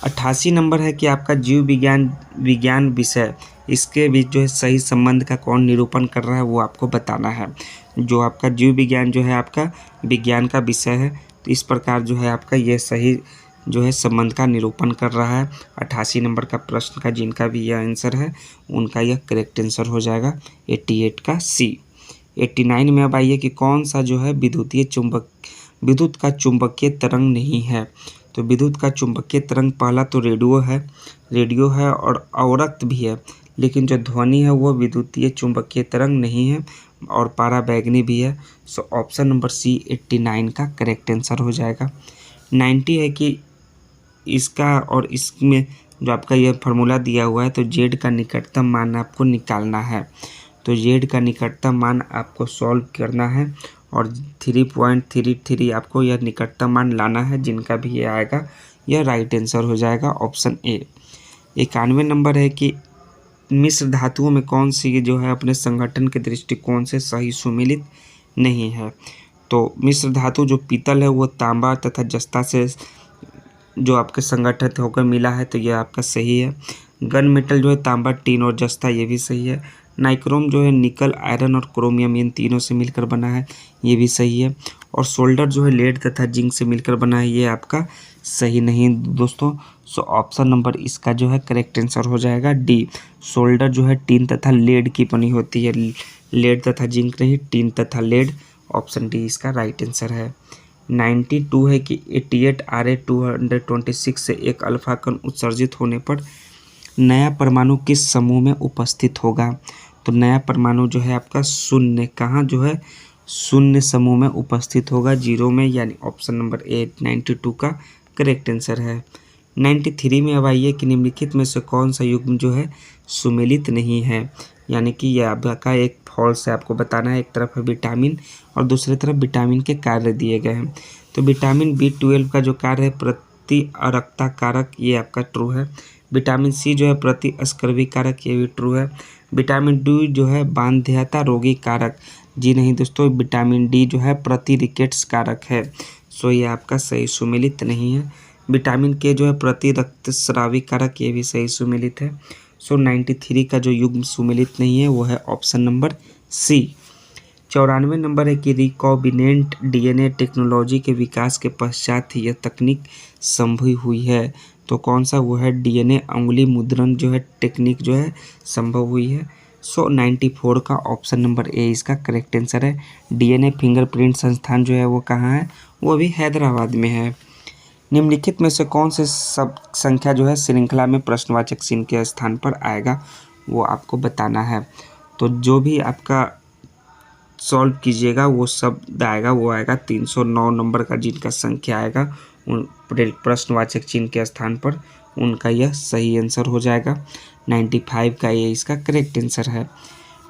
88 नंबर है कि आपका जीव विज्ञान विषय, इसके बीच जो है सही संबंध का कौन निरूपण कर रहा है वो आपको बताना है। जो आपका जीव विज्ञान जो है आपका विज्ञान का विषय है, तो इस प्रकार जो है आपका ये सही जो है संबंध का निरूपण कर रहा है। 88 नंबर का प्रश्न का जिनका भी यह आंसर है उनका यह करेक्ट आंसर हो जाएगा 88 का C। 89 में अब आइए कि कौन सा जो है विद्युत का चुंबकीय तरंग नहीं है। तो विद्युत का चुंबकीय तरंग पहला तो रेडियो है और अवरक्त भी है, लेकिन जो ध्वनि है वो विद्युतीय चुंबकीय तरंग नहीं है और पराबैंगनी भी है। सो ऑप्शन नंबर C 89 का करेक्ट आंसर हो जाएगा। 90 है कि इसका और इसमें जो आपका यह फार्मूला दिया हुआ है, तो Z का निकटतम मान आपको निकालना है। तो Z का निकटतम मान आपको सॉल्व करना है और 3.33 आपको यह निकटतम मान लाना है। जिनका भी ये आएगा यह राइट आंसर हो जाएगा ऑप्शन A। 91 नंबर है कि मिश्र धातुओं में कौन सी जो है अपने संगठन के दृष्टिकोण से सही सुमेलित नहीं है। तो मिश्र धातु जो पीतल है वो तांबा तथा जस्ता से जो आपके संगठित होकर मिला है, तो यह आपका सही है। गन मेटल जो है तांबा, टीन और जस्ता, ये भी सही है। नाइक्रोम जो है निकल, आयरन और क्रोमियम इन तीनों से मिलकर बना है, ये भी सही है। और सोल्डर जो है लेड तथा जिंक से मिलकर बना है, ये आपका सही नहीं दोस्तों। सो ऑप्शन नंबर इसका जो है करेक्ट आंसर हो जाएगा D। सोल्डर जो है टीन तथा लेड की बनी होती है, लेड तथा जिंक नहीं, टीन तथा लेड। ऑप्शन डी इसका राइट आंसर है। 92 है कि 88 Ra226 से एक अल्फा कण उत्सर्जित होने पर नया परमाणु किस समूह में उपस्थित होगा। तो नया परमाणु जो है आपका शून्य, कहाँ जो है शून्य समूह में उपस्थित होगा, 0 में, यानी ऑप्शन नंबर A 92 का करेक्ट आंसर है। 93 में अब आइए कि निम्नलिखित में से कौन सा युग्म जो है सुमेलित नहीं है, यानी कि यह आपका एक फॉल्स है, आपको बताना है। एक तरफ है विटामिन और दूसरी तरफ विटामिन के कार्य दिए गए हैं। तो विटामिन B12 का जो कार्य है प्रति अरक्ता कारक, ये आपका ट्रू है। विटामिन C जो है प्रति अस्कर्वी कारक, ये भी ट्रू है। विटामिन D जो है बांध्यता रोगी कारक, जी नहीं दोस्तों, विटामिन D जो है प्रति रिकेट्स कारक है। सो ये आपका सही सुमेलित नहीं है। विटामिन K जो है प्रति रक्तस्रावी कारक, ये भी सही सुमेलित है। सो 93 का जो युग्म सुमेलित नहीं है वो है ऑप्शन नंबर C। 94 नंबर है कि रिकॉम्बिनेंट DNA टेक्नोलॉजी के विकास के पश्चात ही यह तकनीक संभव हुई है। तो कौन सा वो है, DNA अंगुली मुद्रण जो है टेक्निक जो है संभव हुई है। सो 94 का ऑप्शन नंबर A इसका करेक्ट आंसर है। DNA फिंगरप्रिंट संस्थान जो है वो कहाँ है, वो भी हैदराबाद में है। निम्नलिखित में से कौन से सब संख्या जो है श्रृंखला में प्रश्नवाचक चिन्ह के स्थान पर आएगा, वो आपको बताना है। तो जो भी आपका सॉल्व कीजिएगा वो शब्द आएगा, वो आएगा 309 नंबर का जिनका संख्या आएगा उन प्रश्नवाचक चिन्ह के स्थान पर, उनका यह सही आंसर हो जाएगा। 95 का ये इसका करेक्ट आंसर है।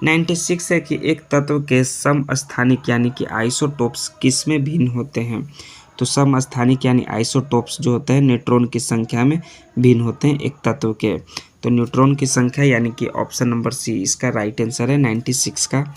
96 है कि एक तत्व के समस्थानिक यानी कि आइसोटोप्स किस में भिन्न होते हैं। तो समस्थानिक यानी आइसोटोप्स जो होते हैं न्यूट्रॉन की संख्या में भिन्न होते हैं एक तत्व के। तो न्यूट्रॉन की संख्या यानी कि ऑप्शन नंबर C इसका राइट आंसर है 96 का।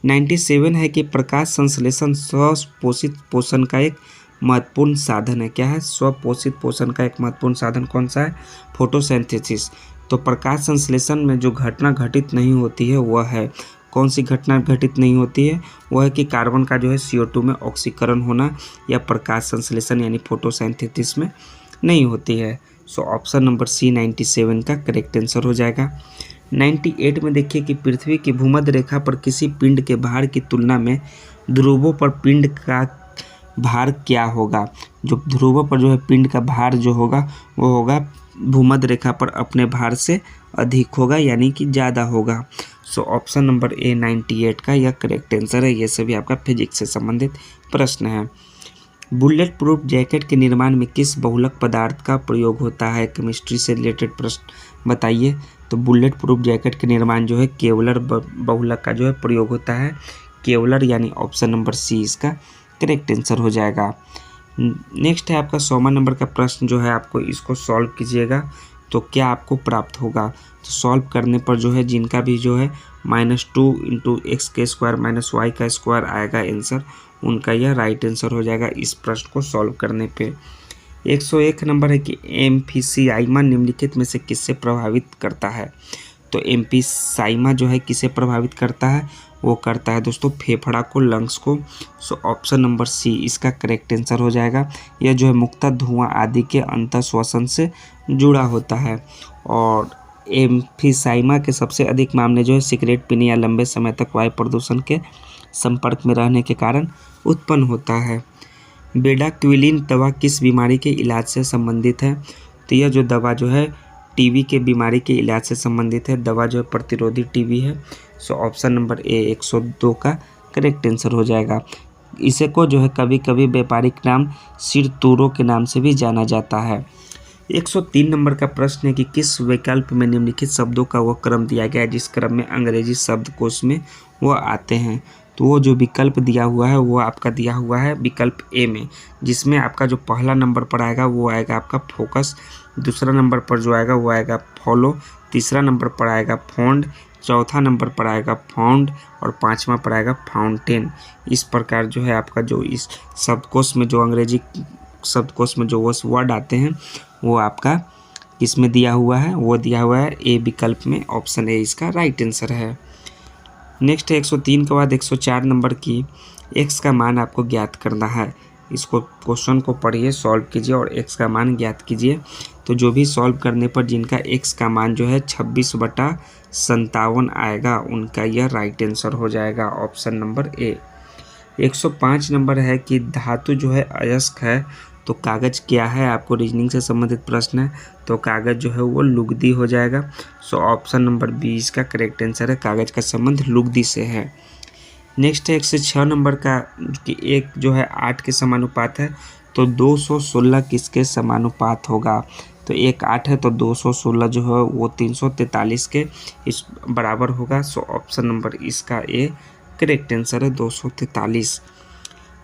97 है कि प्रकाश संश्लेषण स्वपोषित पोषण का एक महत्वपूर्ण साधन है। क्या है, स्वपोषित पोषण का एक महत्वपूर्ण साधन कौन सा है, फोटोसिंथेसिस। तो प्रकाश संश्लेषण में जो घटना घटित नहीं होती है वह है, कौन सी घटना घटित नहीं होती है, वह है कि कार्बन का जो है CO2 में ऑक्सीकरण होना, या प्रकाश संश्लेषण यानी फोटोसिंथेसिस में नहीं होती है। सो ऑप्शन नंबर C 97 का करेक्ट आंसर हो जाएगा। 98 में देखिए कि पृथ्वी की भूमध्य रेखा पर किसी पिंड के भार की तुलना में ध्रुवों पर पिंड का भार क्या होगा। जो ध्रुवों पर जो है पिंड का भार जो होगा वो होगा भूमध्य रेखा पर अपने भार से अधिक होगा, यानी कि ज़्यादा होगा। सो ऑप्शन नंबर ए 98 का यह करेक्ट आंसर है। ये सभी आपका फिजिक्स से संबंधित प्रश्न है। बुलेट प्रूफ जैकेट के निर्माण में किस बहुलक पदार्थ का प्रयोग होता है। केमिस्ट्री से रिलेटेड प्रश्न बताइए। तो बुलेट प्रूफ जैकेट के निर्माण जो है केवलर बहुलक का जो है प्रयोग होता है। केवलर यानी ऑप्शन नंबर सी इसका करेक्ट आंसर हो जाएगा। नेक्स्ट है आपका 100वां नंबर का प्रश्न जो है, आपको इसको सॉल्व कीजिएगा तो क्या आपको प्राप्त होगा। तो सॉल्व करने पर जो है जिनका भी जो है -2 × x² - y² आएगा आंसर, उनका यह राइट आंसर हो जाएगा इस प्रश्न को सॉल्व करने पे। 101 नंबर है कि एम्फीसाइमा निम्नलिखित में से किससे प्रभावित करता है। तो एम्फीसाइमा जो है किसे प्रभावित करता है, वो करता है दोस्तों फेफड़ा को, लंग्स को। सो ऑप्शन नंबर सी इसका करेक्ट आंसर हो जाएगा। यह जो है मुक्ता धुआं आदि के अंतःश्वसन से जुड़ा होता है। और एम्फीसाइमा के सबसे अधिक मामले जो है सिगरेट पीने या लंबे समय तक वायु प्रदूषण के संपर्क में रहने के कारण उत्पन्न होता है। बेडाक्विलिन दवा किस बीमारी के इलाज से संबंधित है। तो यह जो दवा जो है टीबी के बीमारी के इलाज से संबंधित है। दवा जो है प्रतिरोधी टीबी है। सो ऑप्शन नंबर ए 102 का करेक्ट आंसर हो जाएगा। इसे को जो है कभी कभी व्यापारिक नाम सिरतूरो के नाम से भी जाना जाता है। 103 नंबर का प्रश्न है कि किस विकल्प में निम्नलिखित शब्दों का वह क्रम दिया गया है जिस क्रम में अंग्रेजी शब्दकोश में वह आते हैं। तो वो जो विकल्प दिया हुआ है वो आपका दिया हुआ है विकल्प ए में, जिसमें आपका जो पहला नंबर पर आएगा वो आएगा आपका फोकस, दूसरा नंबर पर जो आएगा वो आएगा फॉलो, तीसरा नंबर पर आएगा फॉन्ड, चौथा नंबर पर आएगा फाउंड और पांचवा पर आएगा फाउंटेन। इस प्रकार जो है आपका जो इस शब्दकोश में जो अंग्रेजी शब्दकोश में जो वो वर्ड आते हैं वो आपका इसमें दिया हुआ है, वो दिया हुआ है ए विकल्प में। ऑप्शन ए इसका राइट आंसर है। नेक्स्ट है 103 के बाद 104 नंबर की x का मान आपको ज्ञात करना है। इसको क्वेश्चन को पढ़िए, सॉल्व कीजिए और x का मान ज्ञात कीजिए। तो जो भी सॉल्व करने पर जिनका x का मान जो है 26/57 आएगा उनका यह राइट आंसर हो जाएगा, ऑप्शन नंबर ए। 105 नंबर है कि धातु जो है अयस्क है तो कागज़ क्या है। आपको रीजनिंग से संबंधित प्रश्न है, तो कागज़ जो है वो लुगदी हो जाएगा। सो ऑप्शन नंबर बी इसका करेक्ट आंसर है, कागज़ का संबंध लुगदी से है। नेक्स्ट है 106 नंबर का कि एक जो है 8 के समानुपात है तो 216 किसके समानुपात होगा। तो एक 8 है तो 216 जो है वो 343 के इस बराबर होगा। सो ऑप्शन नंबर इसका ए करेक्ट आंसर है 243।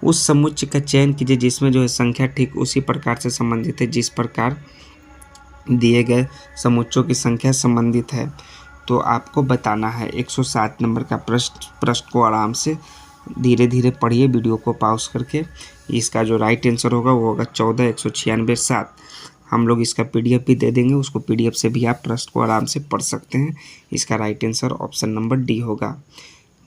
उस समुच्चय का चयन कीजिए जिसमें जो है संख्या ठीक उसी प्रकार से संबंधित है जिस प्रकार दिए गए समुच्चयों की संख्या संबंधित है। तो आपको बताना है 107 नंबर का प्रश्न को आराम से धीरे धीरे पढ़िए वीडियो को पॉज करके। इसका जो राइट आंसर होगा वो होगा 14 196 7। हम लोग इसका PDF भी दे देंगे, उसको PDF से भी आप प्रश्न को आराम से पढ़ सकते हैं। इसका right answer option number D होगा।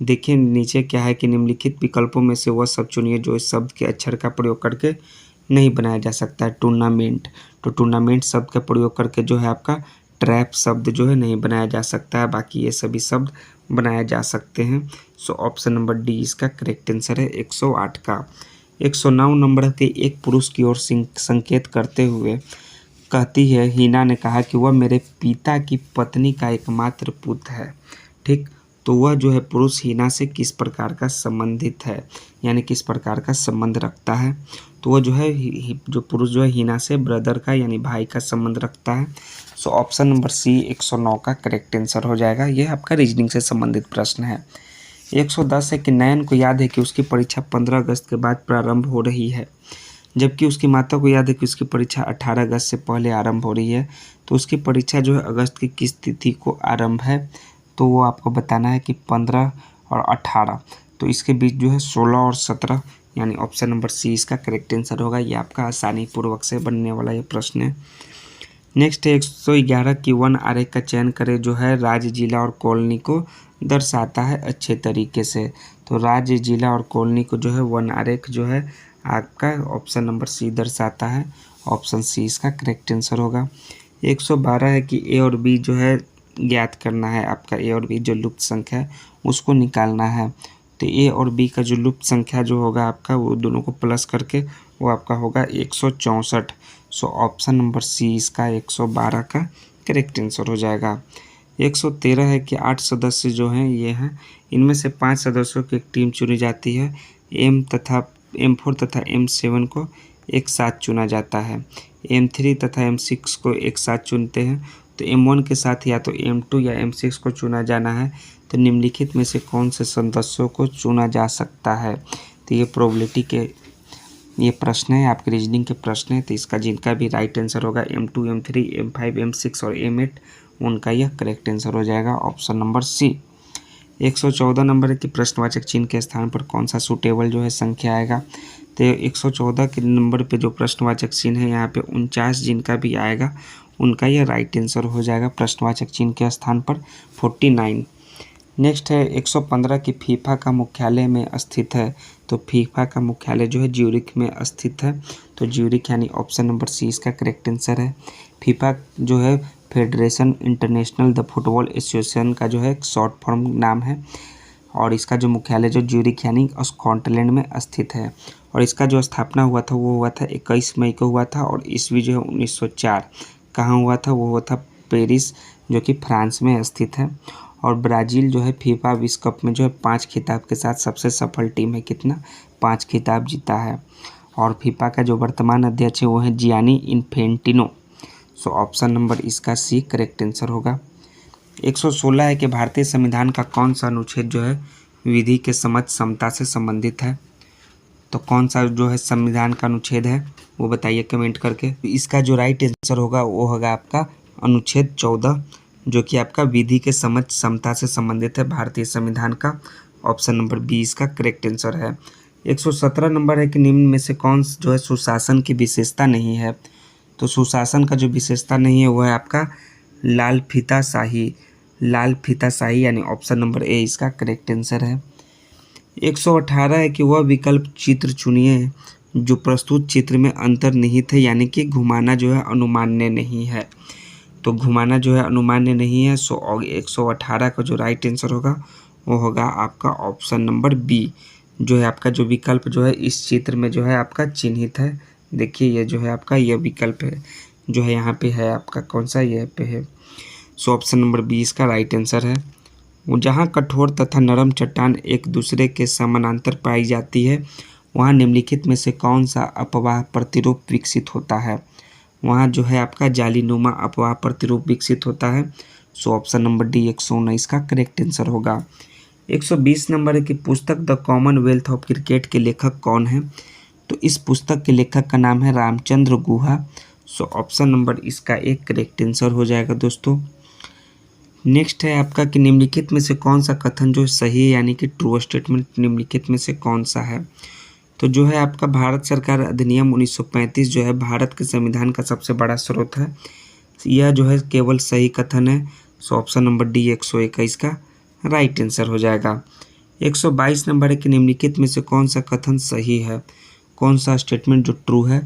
देखिए नीचे क्या है कि निम्नलिखित विकल्पों में से वह सब चुनिए जो इस शब्द के अक्षर का प्रयोग करके नहीं बनाया जा सकता है। टूर्नामेंट, तो टूर्नामेंट शब्द का प्रयोग करके जो है आपका ट्रैप शब्द जो है नहीं बनाया जा सकता है, बाकी ये सभी शब्द बनाए जा सकते हैं। सो ऑप्शन नंबर डी इसका करेक्ट आंसर है 108 का। 109 नंबर के एक पुरुष की ओर संकेत करते हुए कहती है, हीना ने कहा कि वह मेरे पिता की पत्नी का एकमात्र पुत्र है। ठीक, तो वह जो है पुरुष हीना से किस प्रकार का संबंधित है, यानी किस प्रकार का संबंध रखता है। तो वह जो है जो पुरुष जो है हीना से ब्रदर का यानी भाई का संबंध रखता है। सो ऑप्शन नंबर सी 109 का करेक्ट आंसर हो जाएगा। यह आपका रीजनिंग से संबंधित प्रश्न है। 110 है कि नयन को याद है कि उसकी परीक्षा 15 अगस्त के बाद प्रारंभ हो रही है, जबकि उसकी माता को याद है कि उसकी परीक्षा 18 अगस्त से पहले आरंभ हो रही है। तो उसकी परीक्षा जो है अगस्त की किस तिथि को आरंभ है, तो वो आपको बताना है कि 15 और 18, तो इसके बीच जो है 16 और 17, यानी ऑप्शन नंबर सी इसका करेक्ट आंसर होगा। ये आपका आसानी पूर्वक से बनने वाला ये प्रश्न है। नेक्स्ट है 111 की वन आरेख का चयन करें जो है राज्य, जिला और कॉलोनी को दर्शाता है अच्छे तरीके से। तो राज्य, जिला और कॉलोनी को जो है वन आरेख जो है आपका ऑप्शन नंबर सी दर्शाता है, ऑप्शन सी इसका करेक्ट आंसर होगा। 112 है कि ए और बी जो है ज्ञात करना है, आपका ए और बी जो लुप्त संख्या है उसको निकालना है। तो ए और बी का जो लुप्त संख्या जो होगा आपका, वो दोनों को प्लस करके वो आपका होगा 164। सो ऑप्शन नंबर सी इसका 112 का करेक्ट आंसर हो जाएगा। 113 है कि 8 सदस्य जो हैं ये हैं, इनमें से 5 सदस्यों की एक टीम चुनी जाती है। M4 तथा M7 को एक साथ चुना जाता है। M3 तथा M6 को एक साथ चुनते हैं। तो M1 के साथ या तो M2 या M6 को चुना जाना है। तो निम्नलिखित में से कौन से सदस्यों को चुना जा सकता है? तो ये प्रोबेबिलिटी के ये प्रश्न है, आपके रीजनिंग के प्रश्न है। तो इसका जिनका भी राइट आंसर होगा M2, M3, M5, M6 और M8, उनका यह करेक्ट आंसर हो जाएगा ऑप्शन नंबर सी। 114 नंबर है कि प्रश्नवाचक चिन्ह के स्थान पर कौन सा सूटेबल जो है संख्या आएगा? तो 114 के नंबर पे जो प्रश्नवाचक चिन्ह है यहाँ पे 49 जिनका भी आएगा उनका यह राइट आंसर हो जाएगा प्रश्नवाचक चिन्ह के स्थान पर 49। नेक्स्ट है 115 की फीफा का मुख्यालय में स्थित है। तो फीफा का मुख्यालय जो है ज्यूरिख में स्थित है। तो ज्यूरिख यानी ऑप्शन नंबर सी इसका करेक्ट आंसर है। फीफा जो है federation international the football association का जो है एक शॉर्ट फॉर्म नाम है, और इसका जो मुख्यालय जो ज्यूरिख यानी स्कॉटलैंड में स्थित है। और इसका जो स्थापना हुआ था वो हुआ था 21 मई को हुआ था, और ईस्वी जो है 1904। कहाँ हुआ था? वो हुआ था पेरिस, जो कि फ्रांस में स्थित है। और ब्राज़ील जो है फीफा विश्व कप में जो है 5 खिताब के साथ सबसे सफल टीम है। कितना? 5 खिताब जीता है। और फीफा का जो वर्तमान अध्यक्ष है वो है जियानी इन्फेंटिनो। सो ऑप्शन नंबर इसका सी करेक्ट आंसर होगा। 116 है कि भारतीय संविधान का कौन सा अनुच्छेद जो है विधि के समझ समता से संबंधित है? तो कौन सा जो है संविधान का अनुच्छेद है वो बताइए कमेंट करके। इसका जो राइट आंसर होगा वो होगा आपका अनुच्छेद 14, जो कि आपका विधि के समझ समता से संबंधित है भारतीय संविधान का। ऑप्शन नंबर बी इसका करेक्ट आंसर है। 117 नंबर है कि निम्न में से कौन जो है सुशासन की विशेषता नहीं है? तो सुशासन का जो विशेषता नहीं है वो है आपका लाल फीताशाही। लाल फीताशाही यानी ऑप्शन नंबर ए इसका करेक्ट आंसर है। 118 है कि वह विकल्प चित्र चुनिए जो प्रस्तुत चित्र में अंतर्निहित है, यानी कि घुमाना जो है अनुमान्य नहीं है। तो घुमाना जो है अनुमान्य नहीं है। सो 118 का जो राइट आंसर होगा वो होगा आपका ऑप्शन नंबर बी, जो है आपका जो विकल्प जो है इस चित्र में जो है आपका चिन्हित है। देखिए ये जो है आपका यह विकल्प है जो है यहाँ पे है आपका, कौन सा ये पे है। सो ऑप्शन नंबर बी इसका राइट आंसर है। वो जहाँ कठोर तथा नरम चट्टान एक दूसरे के समानांतर पाई जाती है वहाँ निम्नलिखित में से कौन सा अपवाह प्रतिरूप विकसित होता है? वहाँ जो है आपका जालीनुमा अपवाह प्रतिरूप विकसित होता है। सो ऑप्शन नंबर डी 119 का करेक्ट आंसर होगा। 120 नंबर है कि पुस्तक द कॉमनवेल्थ ऑफ क्रिकेट के लेखक कौन है? तो इस पुस्तक के लेखक का नाम है रामचंद्र गुहा। सो ऑप्शन नंबर इसका एक करेक्ट आंसर हो जाएगा दोस्तों। नेक्स्ट है आपका कि निम्नलिखित में से कौन सा कथन जो सही है, यानी कि ट्रू स्टेटमेंट निम्नलिखित में से कौन सा है? तो जो है आपका भारत सरकार अधिनियम 1935 जो है भारत के संविधान का सबसे बड़ा स्रोत है। यह जो है केवल सही कथन है। सो ऑप्शन नंबर डी 121 का राइट आंसर हो जाएगा। 122 नंबर है कि निम्नलिखित में से कौन सा कथन सही है? कौन सा स्टेटमेंट जो ट्रू है?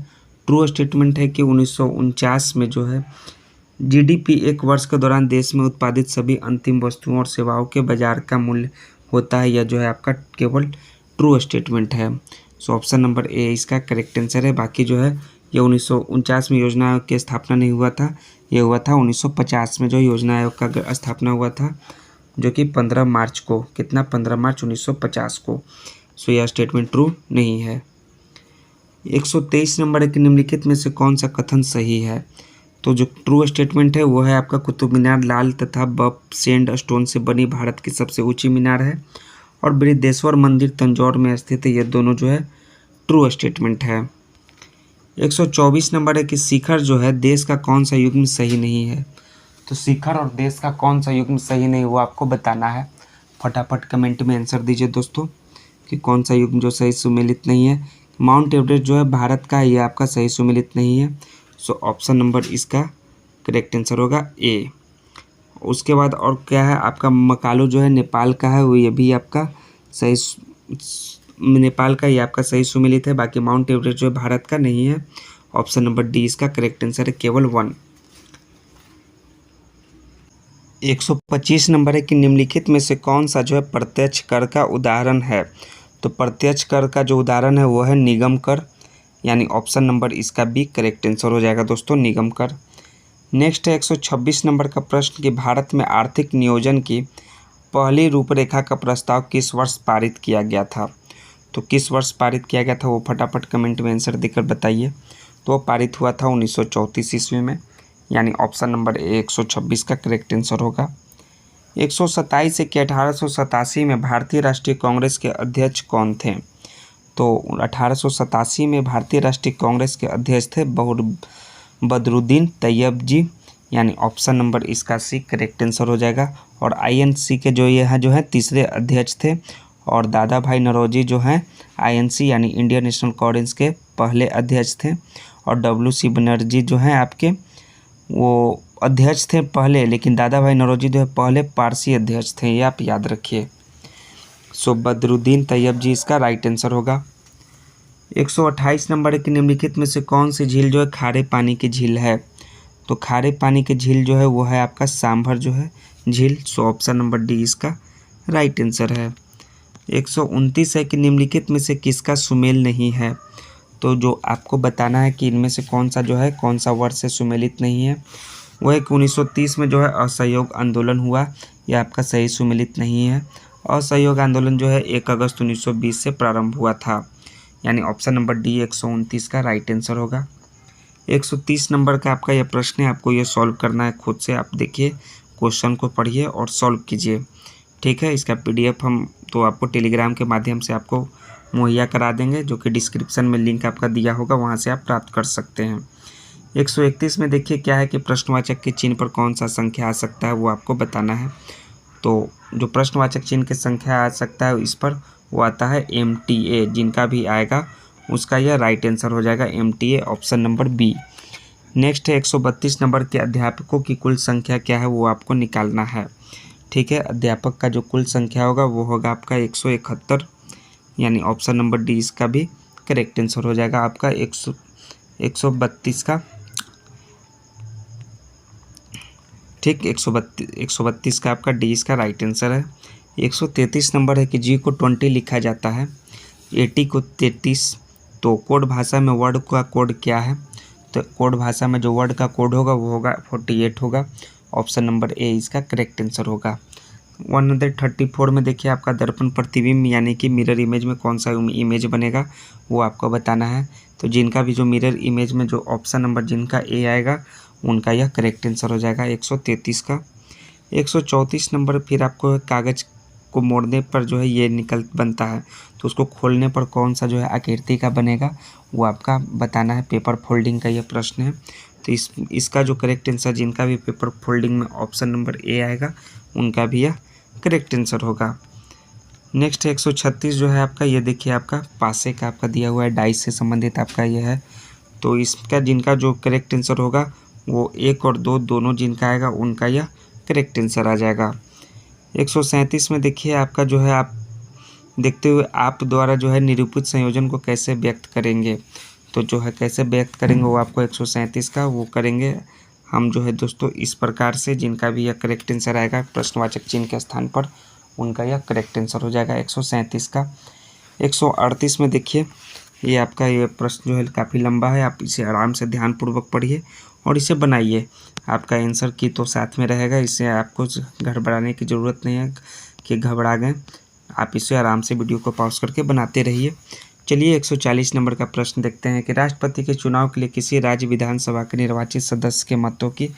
ट्रू स्टेटमेंट है कि 1949 में जो है जीडीपी एक वर्ष के दौरान देश में उत्पादित सभी अंतिम वस्तुओं और सेवाओं के बाजार का मूल्य होता है। यह जो है आपका केवल ट्रू स्टेटमेंट है। सो ऑप्शन नंबर ए इसका करेक्ट आंसर है। बाकी जो है ये 1949 में योजना आयोग की स्थापना नहीं हुआ था, ये हुआ था 1950 में जो योजना आयोग का स्थापना हुआ था, जो कि 15 मार्च को, कितना 15 मार्च 1950 को। सो यह स्टेटमेंट ट्रू नहीं है। 123 नंबर है कि निम्नलिखित में से कौन सा कथन सही है? तो जो ट्रू स्टेटमेंट है वो है आपका कुतुब मीनार लाल तथा बफ सैंड स्टोन से बनी भारत की सबसे ऊंची मीनार है, और बृहदेश्वर मंदिर तंजौर में स्थित है। ये दोनों जो है ट्रू स्टेटमेंट है। 124 नंबर है कि शिखर जो है देश का कौन सा युग्म सही नहीं है? तो शिखर और देश का कौन सा युग्म सही नहीं वो आपको बताना है। फटाफट कमेंट में आंसर दीजिए दोस्तों कि कौन सा युग्म जो सही सुमेलित नहीं है। माउंट एवरेस्ट जो है भारत का, ये आपका सही सुमेलित नहीं है। सो ऑप्शन नंबर इसका करेक्ट आंसर होगा ए। उसके बाद और क्या है आपका मकालो जो है नेपाल का है, वो ये भी आपका सही, नेपाल का ये आपका सही सुमेलित है। बाकी माउंट एवरेस्ट जो है भारत का नहीं है। ऑप्शन नंबर डी इसका करेक्ट आंसर है केवल 1। 125 नंबर है कि निम्नलिखित में से कौन सा जो है प्रत्यक्ष कर का उदाहरण है। तो प्रत्यक्ष कर का जो उदाहरण है वो है निगम कर, यानी ऑप्शन नंबर इसका बी करेक्ट आंसर हो जाएगा दोस्तों, निगम कर। नेक्स्ट है 126 नंबर का प्रश्न कि भारत में आर्थिक नियोजन की पहली रूपरेखा का प्रस्ताव किस वर्ष पारित किया गया था। तो किस वर्ष पारित किया गया था वो फटाफट कमेंट में आंसर देकर बताइए। तो वो पारित हुआ था 1934 ईस्वी में, यानी ऑप्शन नंबर ए 126 का करेक्ट आंसर होगा। 127 है कि 1887 में भारतीय राष्ट्रीय कांग्रेस के अध्यक्ष कौन थे। तो 1887 में भारतीय राष्ट्रीय कांग्रेस के अध्यक्ष थे बदरुद्दीन तैयब जी, यानी ऑप्शन नंबर इसका सी करेक्ट आंसर हो जाएगा। और आईएनसी के जो है तीसरे अध्यक्ष थे, और दादा भाई नौरोजी जो हैं आईएनसी यानी इंडियन नेशनल कांग्रेस के पहले अध्यक्ष थे, और डब्ल्यू.सी. बनर्जी जो हैं आपके वो अध्यक्ष थे पहले, लेकिन दादा भाई नौरोजी जो है पहले पारसी अध्यक्ष थे, ये आप याद रखिए। सो बदरुद्दीन तैयब जी इसका राइट आंसर होगा। 128 नंबर के निम्नलिखित में से कौन सी झील जो है खारे पानी की झील है। तो खारे पानी की झील जो है वो है आपका सांभर जो है झील। सो ऑप्शन नंबर डी इसका राइट आंसर है। 129 है कि निम्नलिखित में से किसका सुमेल नहीं है। तो जो आपको बताना है कि इनमें से कौन सा वर्ष से सुमेलित नहीं है, वो है कि 1930 में जो है असहयोग आंदोलन हुआ, यह आपका सही सुमेलित नहीं है। असहयोग आंदोलन जो है 1 अगस्त 1920 से प्रारंभ हुआ था, यानी ऑप्शन नंबर डी 129 का राइट आंसर होगा। 130 नंबर का आपका यह प्रश्न है, आपको यह सॉल्व करना है खुद से। आप देखिए क्वेश्चन को पढ़िए और सॉल्व कीजिए, ठीक है। इसका पीडीएफ हम तो आपको टेलीग्राम के माध्यम से आपको मुहैया करा देंगे, जो कि डिस्क्रिप्शन में लिंक आपका दिया होगा, वहां से आप प्राप्त कर सकते हैं। 131 में देखिए क्या है कि प्रश्नवाचक के चिन्ह पर कौन सा संख्या आ सकता है, वो आपको बताना है। तो जो प्रश्नवाचक चिन्ह की संख्या आ सकता है इस पर, वो आता है MTA, जिनका भी आएगा उसका यह राइट आंसर हो जाएगा MTA, option number B. Next है 132 नंबर के अध्यापकों की कुल संख्या क्या है, वो आपको निकालना है, ठीक है। अध्यापक का जो कुल संख्या होगा वो होगा आपका 171, यानी ऑप्शन नंबर डी इसका भी करेक्ट आंसर हो जाएगा आपका 132 का, ठीक। 132 का आपका डी इसका राइट आंसर है। 133 नंबर है कि जी को 20 लिखा जाता है, 80 को 33। तो कोड भाषा में वर्ड का कोड क्या है। तो कोड भाषा में जो वर्ड का कोड होगा वो होगा 48 होगा, ऑप्शन नंबर ए इसका करेक्ट आंसर होगा। 134 में देखिए आपका दर्पण प्रतिबिंब यानी कि मिरर इमेज में कौन सा इमेज बनेगा, वो आपको बताना है। तो जिनका भी जो मिरर इमेज में जो ऑप्शन नंबर जिनका ए आएगा उनका यह करेक्ट आंसर हो जाएगा 133 का। 134 नंबर फिर आपको कागज़ को मोड़ने पर जो है ये बनता है, तो उसको खोलने पर कौन सा जो है आकृति का बनेगा, वो आपका बताना है। पेपर फोल्डिंग का यह प्रश्न है। तो इसका जो करेक्ट आंसर जिनका भी पेपर फोल्डिंग में ऑप्शन नंबर ए आएगा उनका भी यह करेक्ट आंसर होगा। नेक्स्ट है 136 जो है आपका, ये देखिए आपका पासे का आपका दिया हुआ है, डाइस से संबंधित आपका यह है। तो इसका जिनका जो करेक्ट आंसर होगा वो 1 और 2 दोनों जिनका आएगा उनका यह करेक्ट आंसर आ जाएगा। 137 में देखिए आपका जो है, आप देखते हुए आप द्वारा जो है निरूपित संयोजन को कैसे व्यक्त करेंगे। तो जो है कैसे व्यक्त करेंगे वो आपको 137 का वो करेंगे हम जो है दोस्तों इस प्रकार से, जिनका भी यह करेक्ट आंसर आएगा प्रश्नवाचक चिन्ह के स्थान पर उनका यह करेक्ट आंसर हो जाएगा 137 का। 138 में देखिए ये आपका ये प्रश्न जो है काफ़ी लंबा है, आप इसे आराम से ध्यानपूर्वक पढ़िए और इसे बनाइए। आपका आंसर की तो साथ में रहेगा, इससे आपको घबराने की ज़रूरत नहीं है कि घबरा गए। आप इसे आराम से वीडियो को पॉज करके बनाते रहिए। चलिए 140 नंबर का प्रश्न देखते हैं कि राष्ट्रपति के चुनाव के लिए किसी राज्य विधानसभा के निर्वाचित सदस्य के मतों की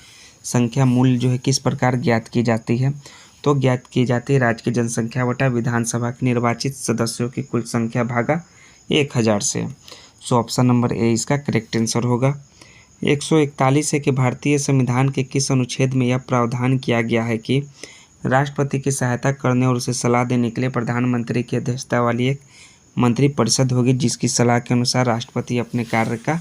संख्या मूल्य जो है किस प्रकार ज्ञात की जाती है। तो ज्ञात की जाती है राज्य की जनसंख्या बटा विधानसभा के निर्वाचित सदस्यों की कुल संख्या भागा 1000 से। सो ऑप्शन नंबर ए इसका करेक्ट आंसर होगा। 141 है कि भारतीय संविधान के किस अनुच्छेद में यह प्रावधान किया गया है कि राष्ट्रपति की सहायता करने और उसे सलाह देने के लिए प्रधानमंत्री की अध्यक्षता वाली एक मंत्रिपरिषद होगी, जिसकी सलाह के अनुसार राष्ट्रपति अपने कार्य का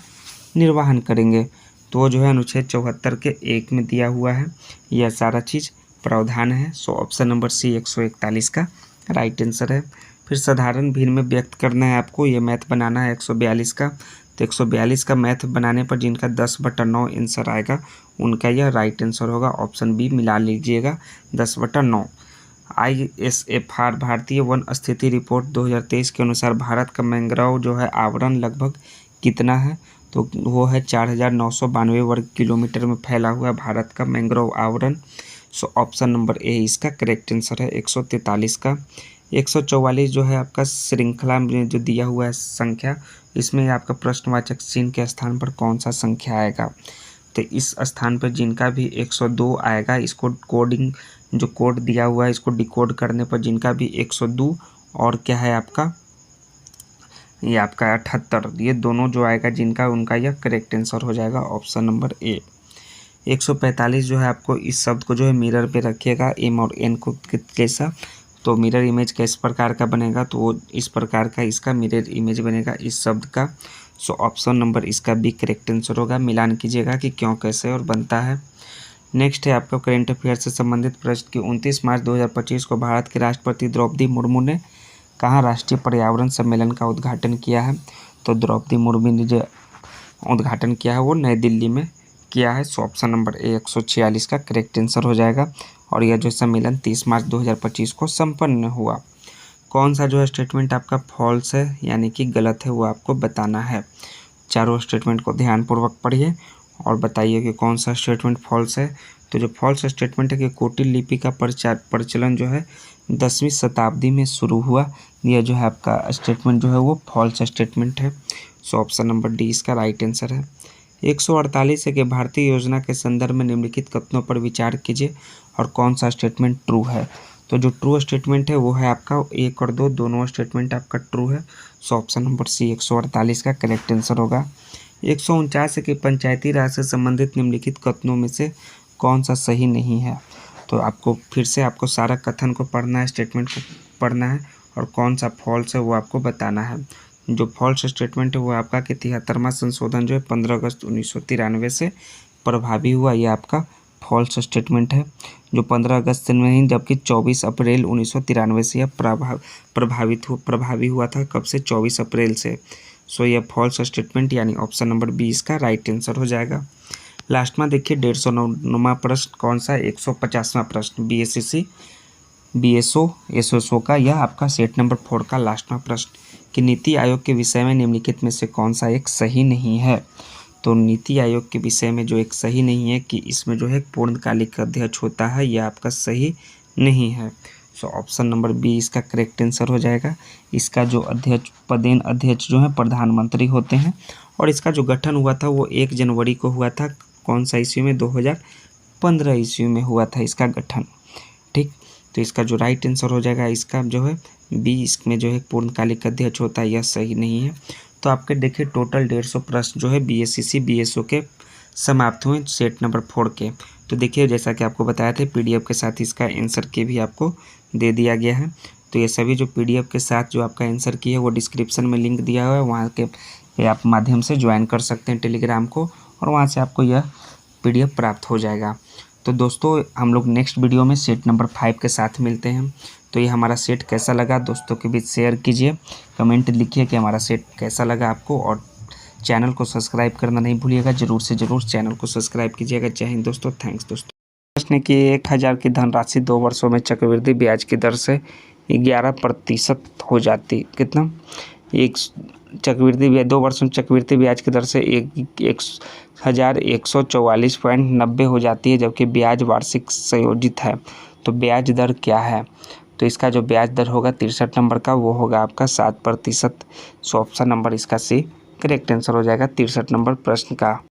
निर्वहन करेंगे। तो जो है अनुच्छेद 74 के 1 में दिया हुआ है, यह सारा चीज़ प्रावधान है। सो ऑप्शन नंबर सी 141 का राइट आंसर है। फिर साधारण भीड़ में व्यक्त करना है आपको, ये मैथ बनाना है 142 का। तो 142 का मैथ बनाने पर जिनका 10/9 आंसर आएगा उनका यह राइट आंसर होगा। ऑप्शन बी मिला लीजिएगा 10/9। ISFR भारतीय वन स्थिति रिपोर्ट 2023 के अनुसार भारत का मैंग्रोव जो है आवरण लगभग कितना है, तो वो है 4992 वर्ग किलोमीटर में फैला हुआ भारत का मैंग्रोव आवरण। सो ऑप्शन नंबर ए इसका करेक्ट आंसर है 143 का। 144 जो है आपका श्रृंखला में जो दिया हुआ है संख्या, इसमें आपका प्रश्नवाचक चिन्ह के स्थान पर कौन सा संख्या आएगा, तो इस स्थान पर जिनका भी 102 आएगा, इसको कोडिंग जो कोड दिया हुआ है इसको डिकोड करने पर जिनका भी 102 और क्या है आपका ये आपका 78, ये दोनों जो आएगा जिनका उनका यह करेक्ट आंसर हो जाएगा ऑप्शन नंबर ए। 145 जो है आपको इस शब्द को जो है मिरर पे रखिएगा एम और एन को कैसा, तो मिरर इमेज किस प्रकार का बनेगा, तो वो इस प्रकार का इसका मिरर इमेज बनेगा इस शब्द का। सो ऑप्शन नंबर इसका भी करेक्ट आंसर होगा। मिलान कीजिएगा कि क्यों कैसे और बनता है। नेक्स्ट है आपका करेंट अफेयर से संबंधित प्रश्न की 29 मार्च 2025 को भारत के राष्ट्रपति द्रौपदी मुर्मू ने कहाँ राष्ट्रीय पर्यावरण सम्मेलन का उद्घाटन किया है, तो द्रौपदी मुर्मू ने जो उद्घाटन किया है वो नई दिल्ली में किया है। सो ऑप्शन नंबर ए 146 का करेक्ट आंसर हो जाएगा। और यह जो सम्मेलन 30 मार्च 2025 को संपन्न हुआ। कौन सा जो है स्टेटमेंट आपका फॉल्स है यानी कि गलत है वो आपको बताना है। चारों स्टेटमेंट को ध्यानपूर्वक पढ़िए और बताइए कि कौन सा स्टेटमेंट फॉल्स है। तो जो फॉल्स स्टेटमेंट है कि कुटिल लिपि का प्रचलन जो है 10वीं शताब्दी में शुरू हुआ, यह जो है आपका स्टेटमेंट जो है वो फॉल्स स्टेटमेंट है। सो ऑप्शन नंबर डी इसका राइट आंसर है। 148 है कि भारतीय योजना के संदर्भ में निम्नलिखित कथनों पर विचार कीजिए और कौन सा स्टेटमेंट ट्रू है, तो जो ट्रू स्टेटमेंट है वो है आपका 1 और 2 दोनों स्टेटमेंट आपका ट्रू है। सो ऑप्शन नंबर सी 148 का करेक्ट आंसर होगा। 149 है कि पंचायती राज से संबंधित निम्नलिखित कथनों में से कौन सा सही नहीं है, तो आपको फिर से आपको सारा कथन को पढ़ना है, स्टेटमेंट को पढ़ना है और कौन सा फॉल्स है वो आपको बताना है। जो फॉल्स स्टेटमेंट है वो आपका कि 73वां संशोधन जो है 15 अगस्त 1993 से प्रभावी हुआ, यह आपका फॉल्स स्टेटमेंट है। जो 15 अगस्त से नहीं जबकि 24 अप्रैल 1993 से यह प्रभावी हुआ था। कब से? 24 अप्रैल से। सो यह फॉल्स स्टेटमेंट यानी ऑप्शन नंबर बी इसका राइट आंसर हो जाएगा। लास्ट में देखिए 150वां प्रश्न कौन सा, 150वां प्रश्न BSCC BSO SSO का, यह आपका सेट नंबर 4 का लास्टवां प्रश्न कि नीति आयोग के विषय में निम्नलिखित में से कौन सा एक सही नहीं है। तो नीति आयोग के विषय में जो एक सही नहीं है कि इसमें जो है पूर्णकालिक अध्यक्ष होता है, यह आपका सही नहीं है। सो ऑप्शन नंबर बी इसका करेक्ट आंसर हो जाएगा। इसका जो अध्यक्ष पदेन अध्यक्ष जो है प्रधानमंत्री होते हैं और इसका जो गठन हुआ था वो 1 जनवरी को हुआ था। कौन सा ईस्वी में? 2015 ईस्वी में हुआ था इसका गठन। ठीक, तो इसका जो राइट आंसर हो जाएगा इसका जो है बी, इसमें जो है पूर्णकालिक अध्यक्ष होता है, यह सही नहीं है। तो आपके देखिए टोटल 150 प्रश्न जो है BSCC BSO के समाप्त हुए सेट नंबर 4 के। तो देखिए जैसा कि आपको बताया था PDF के साथ इसका आंसर की भी आपको दे दिया गया है। तो ये सभी जो PDF के साथ जो आपका आंसर की है वो डिस्क्रिप्शन में लिंक दिया हुआ है, वहाँ के आप माध्यम से ज्वाइन कर सकते हैं टेलीग्राम को और वहाँ से आपको यह PDF प्राप्त हो जाएगा। तो दोस्तों हम लोग नेक्स्ट वीडियो में सेट नंबर 5 के साथ मिलते हैं। तो ये हमारा सेट कैसा लगा दोस्तों के बीच शेयर कीजिए, कमेंट लिखिए कि हमारा सेट कैसा लगा आपको और चैनल को सब्सक्राइब करना नहीं भूलिएगा। ज़रूर से ज़रूर चैनल को सब्सक्राइब कीजिएगा। जय हिंद दोस्तों, थैंक्स दोस्तों। प्रश्न की 1000 की धनराशि 2 वर्षों में चक्रवृद्धि ब्याज की दर से 11% हो जाती, कितना? एक चक्रवृद्धि ब्याज 2 वर्षों में चक्रवृद्धि ब्याज की दर से 1144.90 हो जाती है, जबकि ब्याज वार्षिक संयोजित है। तो ब्याज दर क्या है? तो इसका जो ब्याज दर होगा 63 नंबर का वो होगा आपका 7%। सो ऑप्शन नंबर इसका सी करेक्ट आंसर हो जाएगा 63 नंबर प्रश्न का।